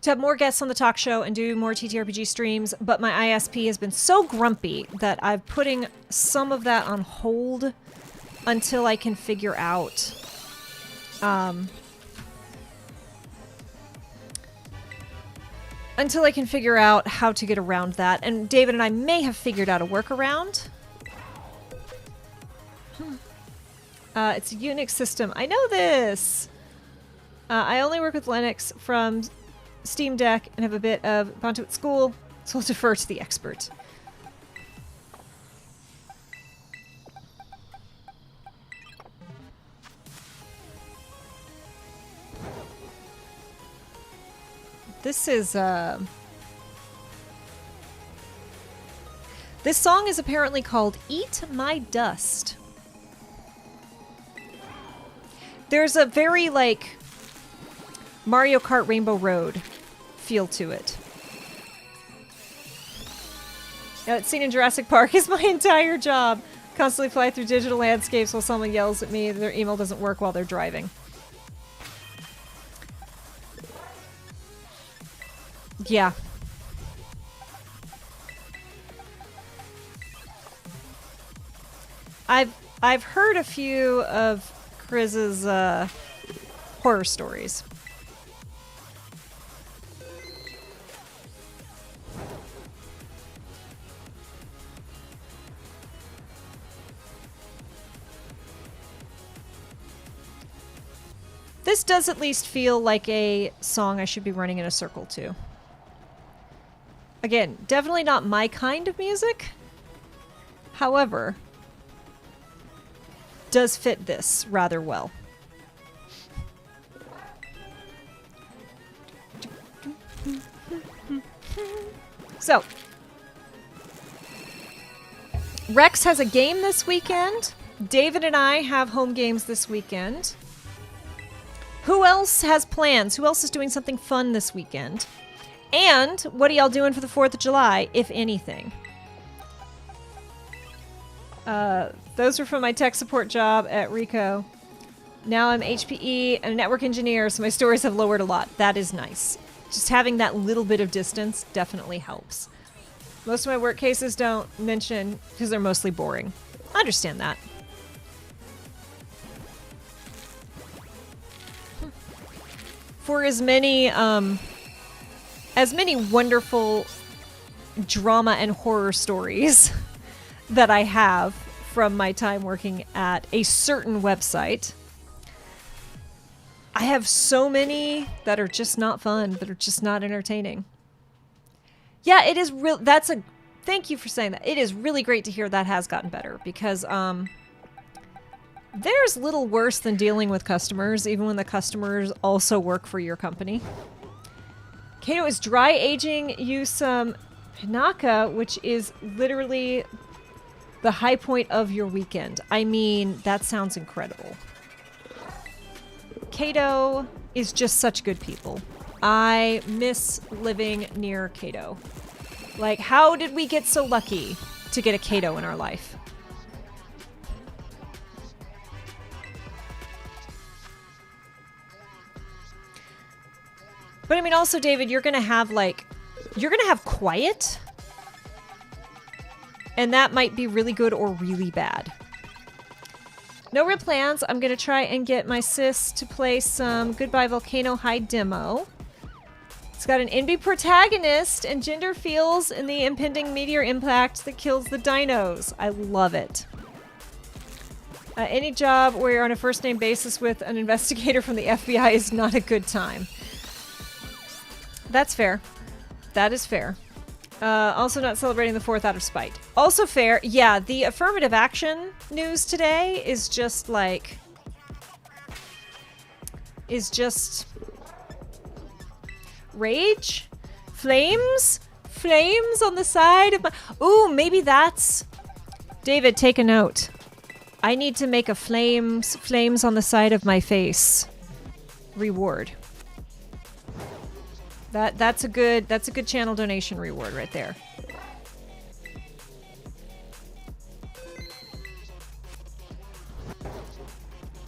have more guests on the talk show and do more TTRPG streams, but my ISP has been so grumpy that I'm putting some of that on hold until I can figure out how to get around that. And David and I may have figured out a workaround. It's a Unix system. I know this. I only work with Linux from Steam Deck and have a bit of Ubuntu at school, so I'll defer to the expert. This is, this song is apparently called Eat My Dust. There's a very, like, Mario Kart Rainbow Road feel to it. Now, that scene in Jurassic Park is my entire job. Constantly fly through digital landscapes while someone yells at me that their email doesn't work while they're driving. Yeah. I've heard a few of Chris's horror stories. This does at least feel like a song I should be running in a circle to. Again, definitely not my kind of music. However, does fit this rather well. So, Rex has a game this weekend. David and I have home games this weekend. Who else has plans? Who else is doing something fun this weekend? And what are y'all doing for the 4th of July, if anything? Those were from my tech support job at Ricoh. Now I'm HPE and a network engineer, so my stories have lowered a lot. That is nice. Just having that little bit of distance definitely helps. Most of my work cases don't mention because they're mostly boring. I understand that. For as many wonderful drama and horror stories that I have from my time working at a certain website, I have so many that are just not fun, that are just not entertaining. Yeah, it is real. Thank you for saying that. It is really great to hear that has gotten better because, there's little worse than dealing with customers, even when the customers also work for your company. Kato is dry aging you some Pinaka, which is literally the high point of your weekend. I mean, that sounds incredible. Kato is just such good people. I miss living near Kato. Like, how did we get so lucky to get a Kato in our life? But I mean, also, David, you're gonna have quiet. And that might be really good or really bad. No real plans. I'm gonna try and get my sis to play some Goodbye Volcano High demo. It's got an NB protagonist and gender feels in the impending meteor impact that kills the dinos. I love it. Any job where you're on a first-name basis with an investigator from the FBI is not a good time. That's fair. That is fair. Also not celebrating the 4th out of spite. Also fair. Yeah, the affirmative action news today is just like... Rage? Flames? Flames on the side of my... Ooh, maybe that's... David, take a note. I need to make a flames on the side of my face reward. That's a good channel donation reward right there.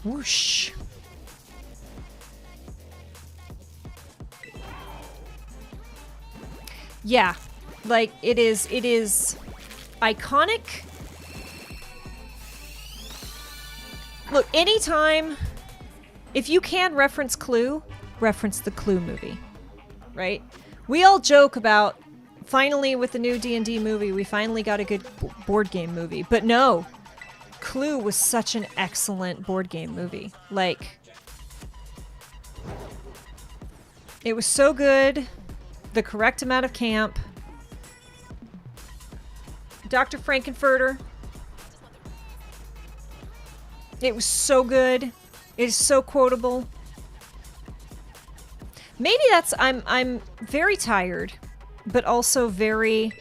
Whoosh. Yeah, like it is iconic. Look, anytime if you can reference Clue, reference the Clue movie. Right? We all joke about finally with the new D&D movie, we finally got a good board game movie. But no, Clue was such an excellent board game movie. Like, it was so good. The correct amount of camp. Dr. Frankenfurter. It was so good. It is so quotable. Maybe that's... I'm very tired, but also very...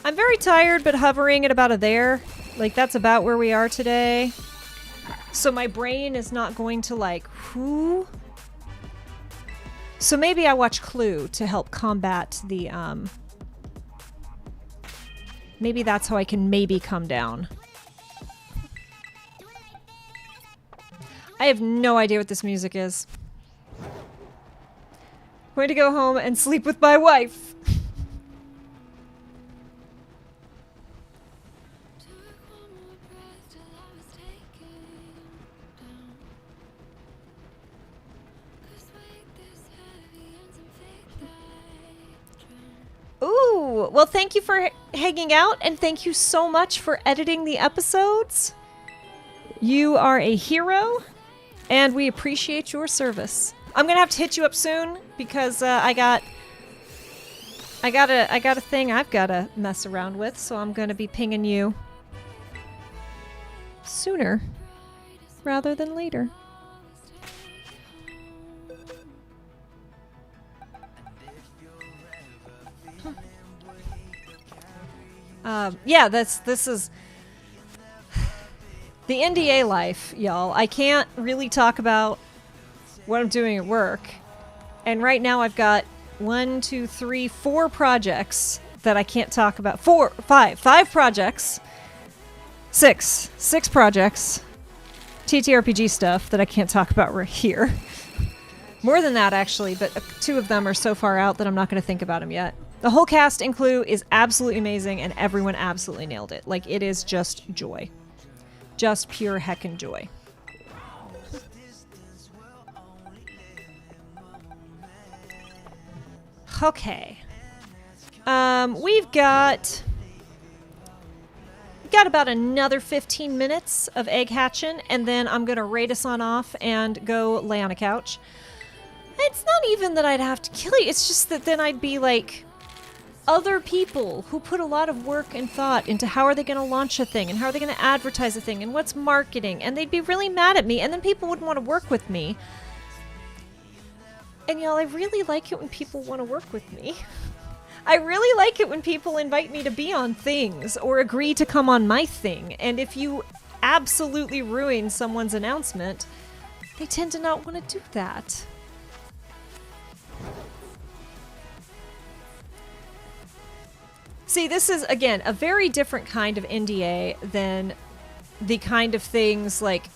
I'm very tired, but hovering at about a there. Like, that's about where we are today. So my brain is not going to, like, whoo. So maybe I watch Clue to help combat the, maybe that's how I can maybe come down. I have no idea what this music is. I'm going to go home and sleep with my wife. Ooh, well, thank you for hanging out, and thank you so much for editing the episodes. You are a hero, and we appreciate your service. I'm gonna have to hit you up soon because I got a thing I've gotta mess around with, so I'm gonna be pinging you sooner rather than later. Yeah, this is the NDA life, y'all. I can't really talk about what I'm doing at work. And right now I've got 4 projects that I can't talk about. 5 projects. 6 projects. TTRPG stuff that I can't talk about right here. More than that, actually, but 2 of them are so far out that I'm not going to think about them yet. The whole cast in Clue is absolutely amazing, and everyone absolutely nailed it. Like, it is just joy. Just pure heckin' joy. Okay. We've got about another 15 minutes of egg hatching, and then I'm gonna raid us on off and go lay on a couch. It's not even that I'd have to kill you, it's just that then I'd be like... other people who put a lot of work and thought into how are they going to launch a thing and how are they going to advertise a thing and what's marketing, and they'd be really mad at me, and then people wouldn't want to work with me. And y'all, I really like it when people want to work with me. I really like it when people invite me to be on things or agree to come on my thing, and if you absolutely ruin someone's announcement, they tend to not want to do that. See, this is, again, a very different kind of NDA than the kind of things like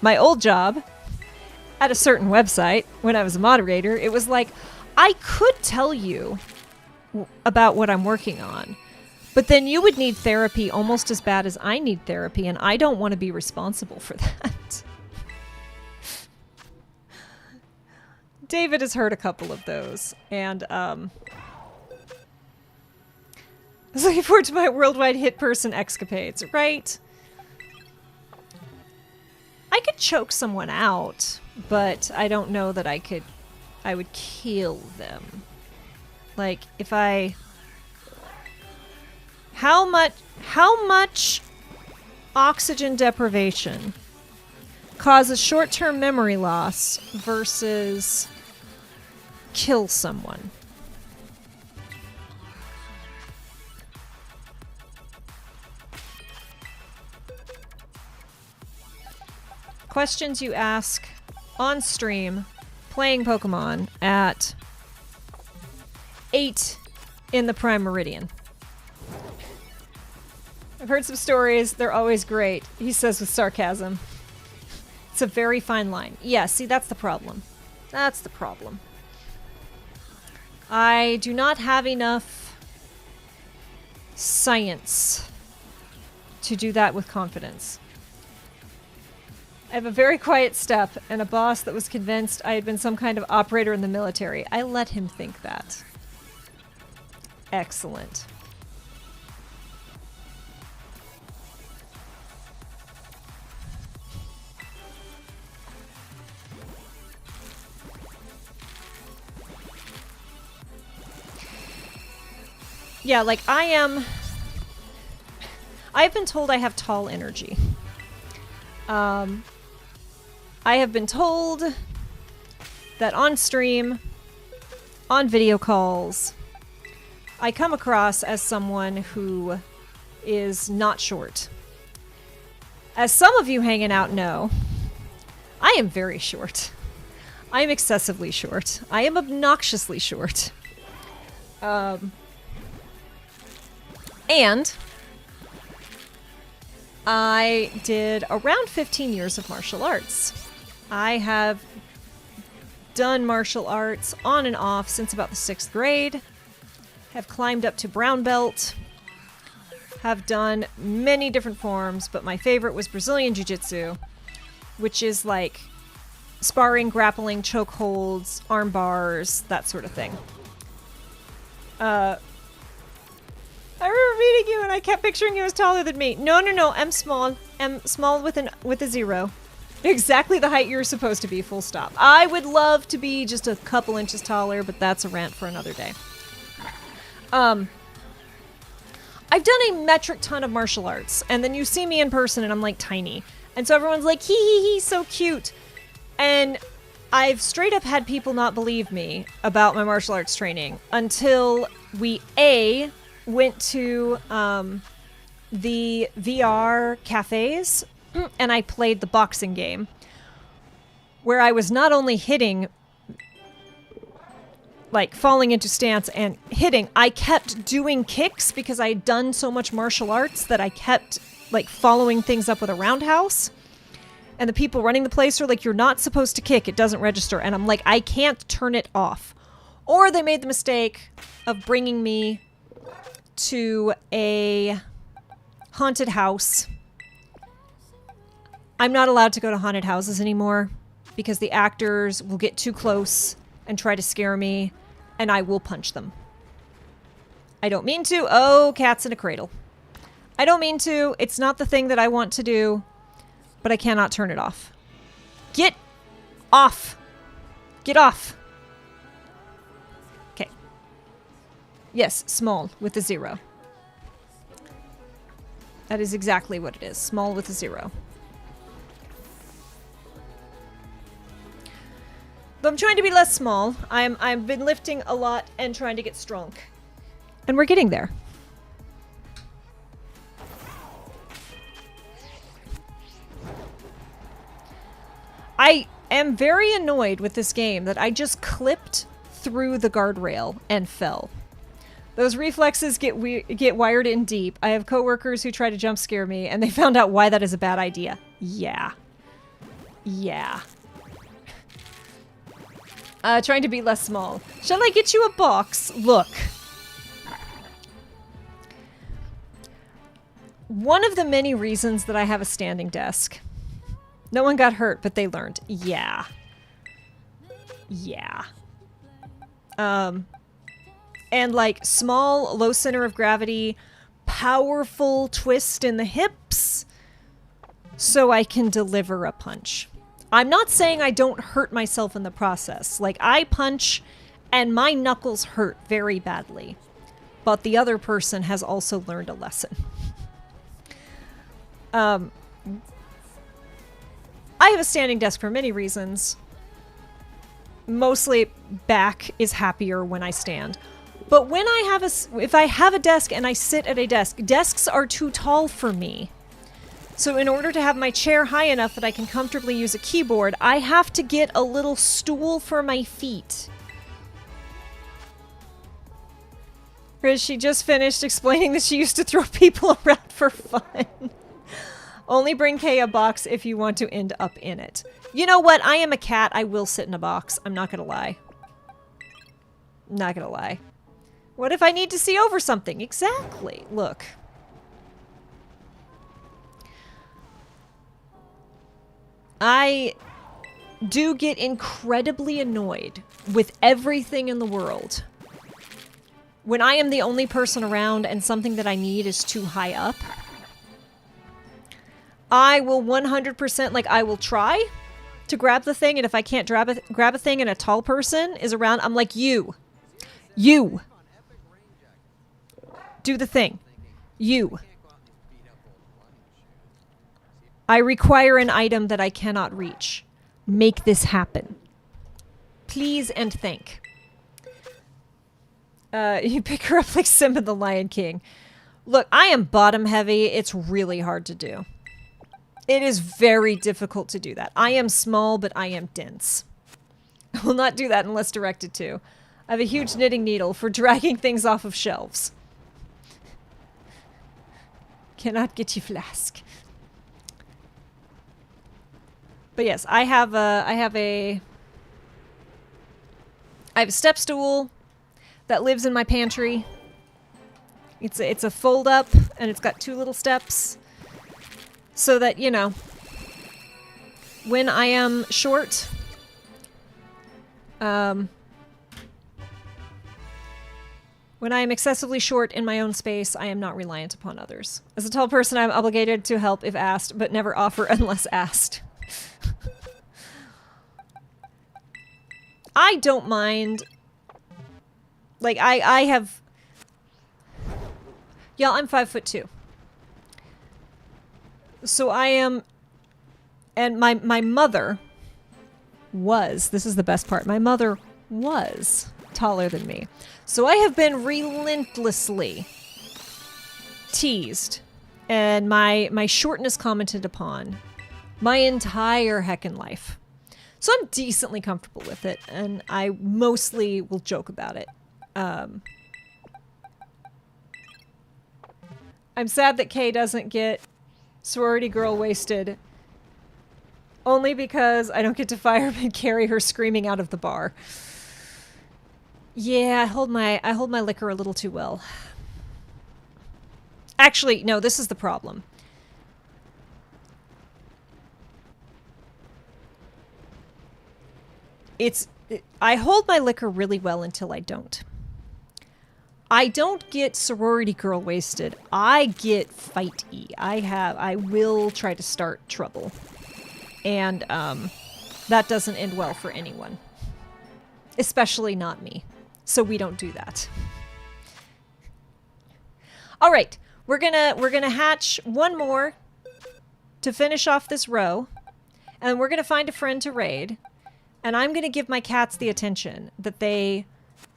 my old job at a certain website when I was a moderator. It was like, I could tell you about what I'm working on, but then you would need therapy almost as bad as I need therapy, and I don't want to be responsible for that. David has heard a couple of those, and, I was looking forward to my worldwide hit person escapades, right? I could choke someone out, but I don't know that I would kill them. Like, if I... How much oxygen deprivation causes short-term memory loss versus kill someone? Questions you ask on stream playing Pokemon at 8 in the Prime Meridian. I've heard some stories. They're always great, he says with sarcasm. It's a very fine line. Yeah, see, that's the problem. That's the problem. I do not have enough science to do that with confidence. I have a very quiet step and a boss that was convinced I had been some kind of operator in the military. I let him think that. Excellent. Yeah, like I've been told I have tall energy. I have been told that on stream, on video calls, I come across as someone who is not short. As some of you hanging out know, I am very short. I am excessively short. I am obnoxiously short. And I did around 15 years of martial arts. I have done martial arts on and off since about the 6th grade. Have climbed up to brown belt. Have done many different forms, but my favorite was Brazilian Jiu-Jitsu, which is like sparring, grappling, choke holds, arm bars, that sort of thing. I remember meeting you and I kept picturing you as taller than me. No, I'm small. I'm small with a 0. Exactly the height you're supposed to be, full stop. I would love to be just a couple inches taller, but that's a rant for another day. I've done a metric ton of martial arts, and then you see me in person and I'm like tiny. And so everyone's like, hee, so cute. And I've straight up had people not believe me about my martial arts training until we went to the VR cafes and I played the boxing game where I was not only hitting, like falling into stance and hitting, I kept doing kicks because I had done so much martial arts that I kept like following things up with a roundhouse. And the people running the place are like, you're not supposed to kick, it doesn't register. And I'm like, I can't turn it off. Or they made the mistake of bringing me to a haunted house. I'm not allowed to go to haunted houses anymore because the actors will get too close and try to scare me, and I will punch them. I don't mean to. Oh, cats in a cradle. I don't mean to. It's not the thing that I want to do, but I cannot turn it off. Get off. Get off. Okay. Yes, small with a 0. That is exactly what it is. Small with a 0. Though I'm trying to be less small. I've been lifting a lot and trying to get strong. And we're getting there. I am very annoyed with this game that I just clipped through the guardrail and fell. Those reflexes get wired in deep. I have coworkers who try to jump scare me and they found out why that is a bad idea. Yeah. Yeah. Trying to be less small. Shall I get you a box? Look. One of the many reasons that I have a standing desk. No one got hurt, but they learned. Yeah. Yeah. And like small, low center of gravity, powerful twist in the hips, so I can deliver a punch. I'm not saying I don't hurt myself in the process. Like, I punch and my knuckles hurt very badly. But the other person has also learned a lesson. I have a standing desk for many reasons. Mostly back is happier when I stand. But when I have if I have a desk and I sit at a desk, desks are too tall for me. So in order to have my chair high enough that I can comfortably use a keyboard, I have to get a little stool for my feet. Riz, she just finished explaining that she used to throw people around for fun. Only bring Kay a box if you want to end up in it. You know what? I am a cat. I will sit in a box. I'm not gonna lie. Not gonna lie. What if I need to see over something? Exactly. Look. I do get incredibly annoyed with everything in the world when I am the only person around and something that I need is too high up. I will 100%, like, I will try to grab the thing, and if I can't grab a thing and a tall person is around, I'm like, you. Do the thing. You. I require an item that I cannot reach. Make this happen. Please and thank. You pick her up like Simba the Lion King. Look, I am bottom heavy. It's really hard to do. It is very difficult to do that. I am small, but I am dense. I will not do that unless directed to. I have a huge knitting needle for dragging things off of shelves. Cannot get you flask. But yes, I have a step stool that lives in my pantry. It's a fold up and it's got 2 little steps so that, you know, when I am short, when I am excessively short in my own space, I am not reliant upon others. As a tall person, I am obligated to help if asked, but never offer unless asked. I don't mind. Like, I have... Y'all, I'm 5'2". So I am... And my mother was... This is the best part. My mother was taller than me. So I have been relentlessly teased and my shortness commented upon my entire heckin' life. So I'm decently comfortable with it, and I mostly will joke about it. I'm sad that Kay doesn't get sorority girl wasted only because I don't get to fireman carry her screaming out of the bar. Yeah, I hold my liquor a little too well. Actually, no, this is the problem. I hold my liquor really well until I don't. I don't get sorority girl wasted. I get fighty. I will try to start trouble. And that doesn't end well for anyone. Especially not me. So we don't do that. All right, we're gonna hatch one more to finish off this row, and we're gonna find a friend to raid, and I'm gonna give my cats the attention that they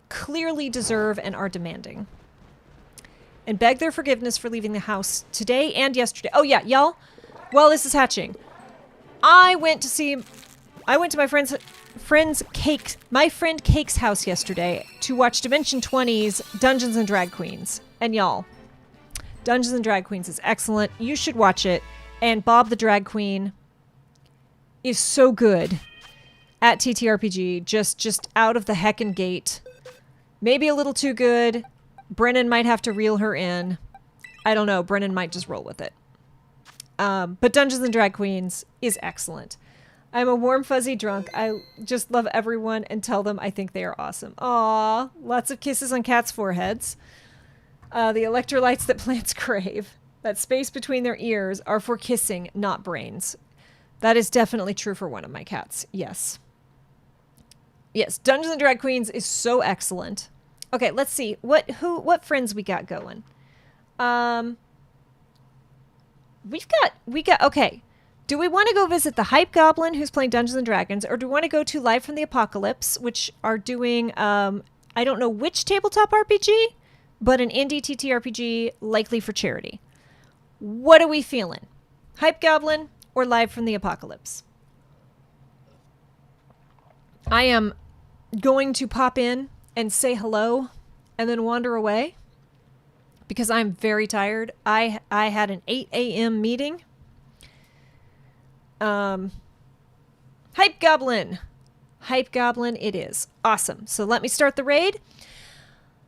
clearly deserve and are demanding, and beg their forgiveness for leaving the house today and yesterday. Oh yeah, y'all, while this is hatching, I went to my friend Cake's house yesterday to watch Dimension 20's Dungeons and Drag Queens. And y'all, Dungeons and Drag Queens is excellent. You should watch it. And Bob the Drag Queen is so good at TTRPG, just out of the heckin' gate. Maybe a little too good. Brennan might have to reel her in. I don't know. Brennan might just roll with it. But Dungeons and Drag Queens is excellent. I'm a warm, fuzzy drunk. I just love everyone and tell them I think they are awesome. Aww. Lots of kisses on cats' foreheads. The electrolytes that plants crave. That space between their ears are for kissing, not brains. That is definitely true for one of my cats. Yes. Yes, Dungeons and Drag Queens is so excellent. Okay, let's see. What friends we got going? We got okay. Do we want to go visit the Hype Goblin who's playing Dungeons and Dragons, or do we want to go to Live from the Apocalypse, which are doing I don't know which tabletop RPG, but an indie TTRPG likely for charity. What are we feeling? Hype Goblin or Live from the Apocalypse? I am going to pop in and say hello and then wander away because I'm very tired. I had an 8 a.m. meeting. Hype Goblin. Hype Goblin it is. Awesome. So let me start the raid.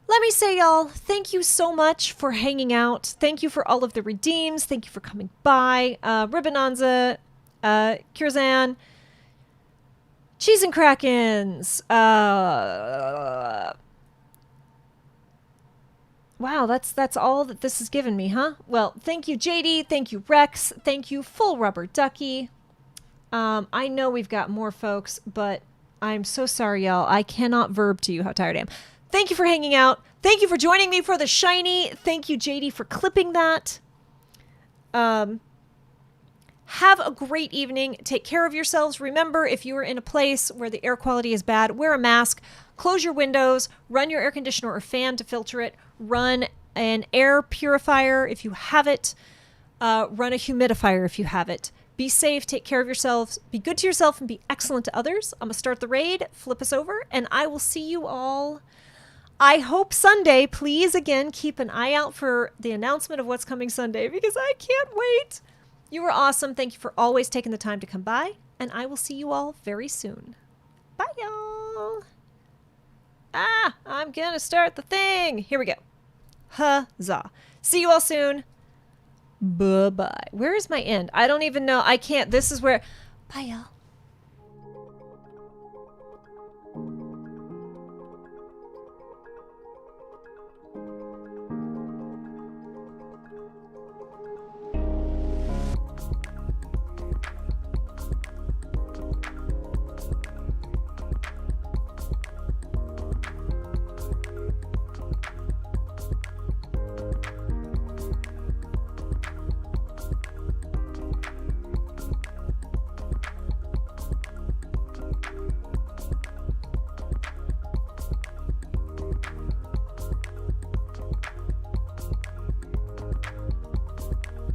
Let me say, y'all, thank you so much for hanging out. Thank you for all of the redeems. Thank you for coming by. Ribbonanza, Curzan, Cheese and Krakens. Wow, that's all that this has given me, huh? Well, thank you, JD. Thank you, Rex. Thank you, Full Rubber Ducky. I know we've got more folks, but I'm so sorry, y'all. I cannot verb to you how tired I am. Thank you for hanging out. Thank you for joining me for the shiny. Thank you, JD, for clipping that. Have a great evening. Take care of yourselves. Remember, if you are in a place where the air quality is bad, wear a mask, close your windows, run your air conditioner or fan to filter it, run an air purifier if you have it, run a humidifier if you have it. Be safe, take care of yourselves, be good to yourself, and be excellent to others. I'm going to start the raid, flip us over, and I will see you all, I hope, Sunday. Please, again, keep an eye out for the announcement of what's coming Sunday, because I can't wait. You were awesome. Thank you for always taking the time to come by, and I will see you all very soon. Bye, y'all. I'm going to start the thing. Here we go. Huzzah. See you all soon. Bye-bye. Where is my end? I don't even know. I can't. This is where... Bye, y'all.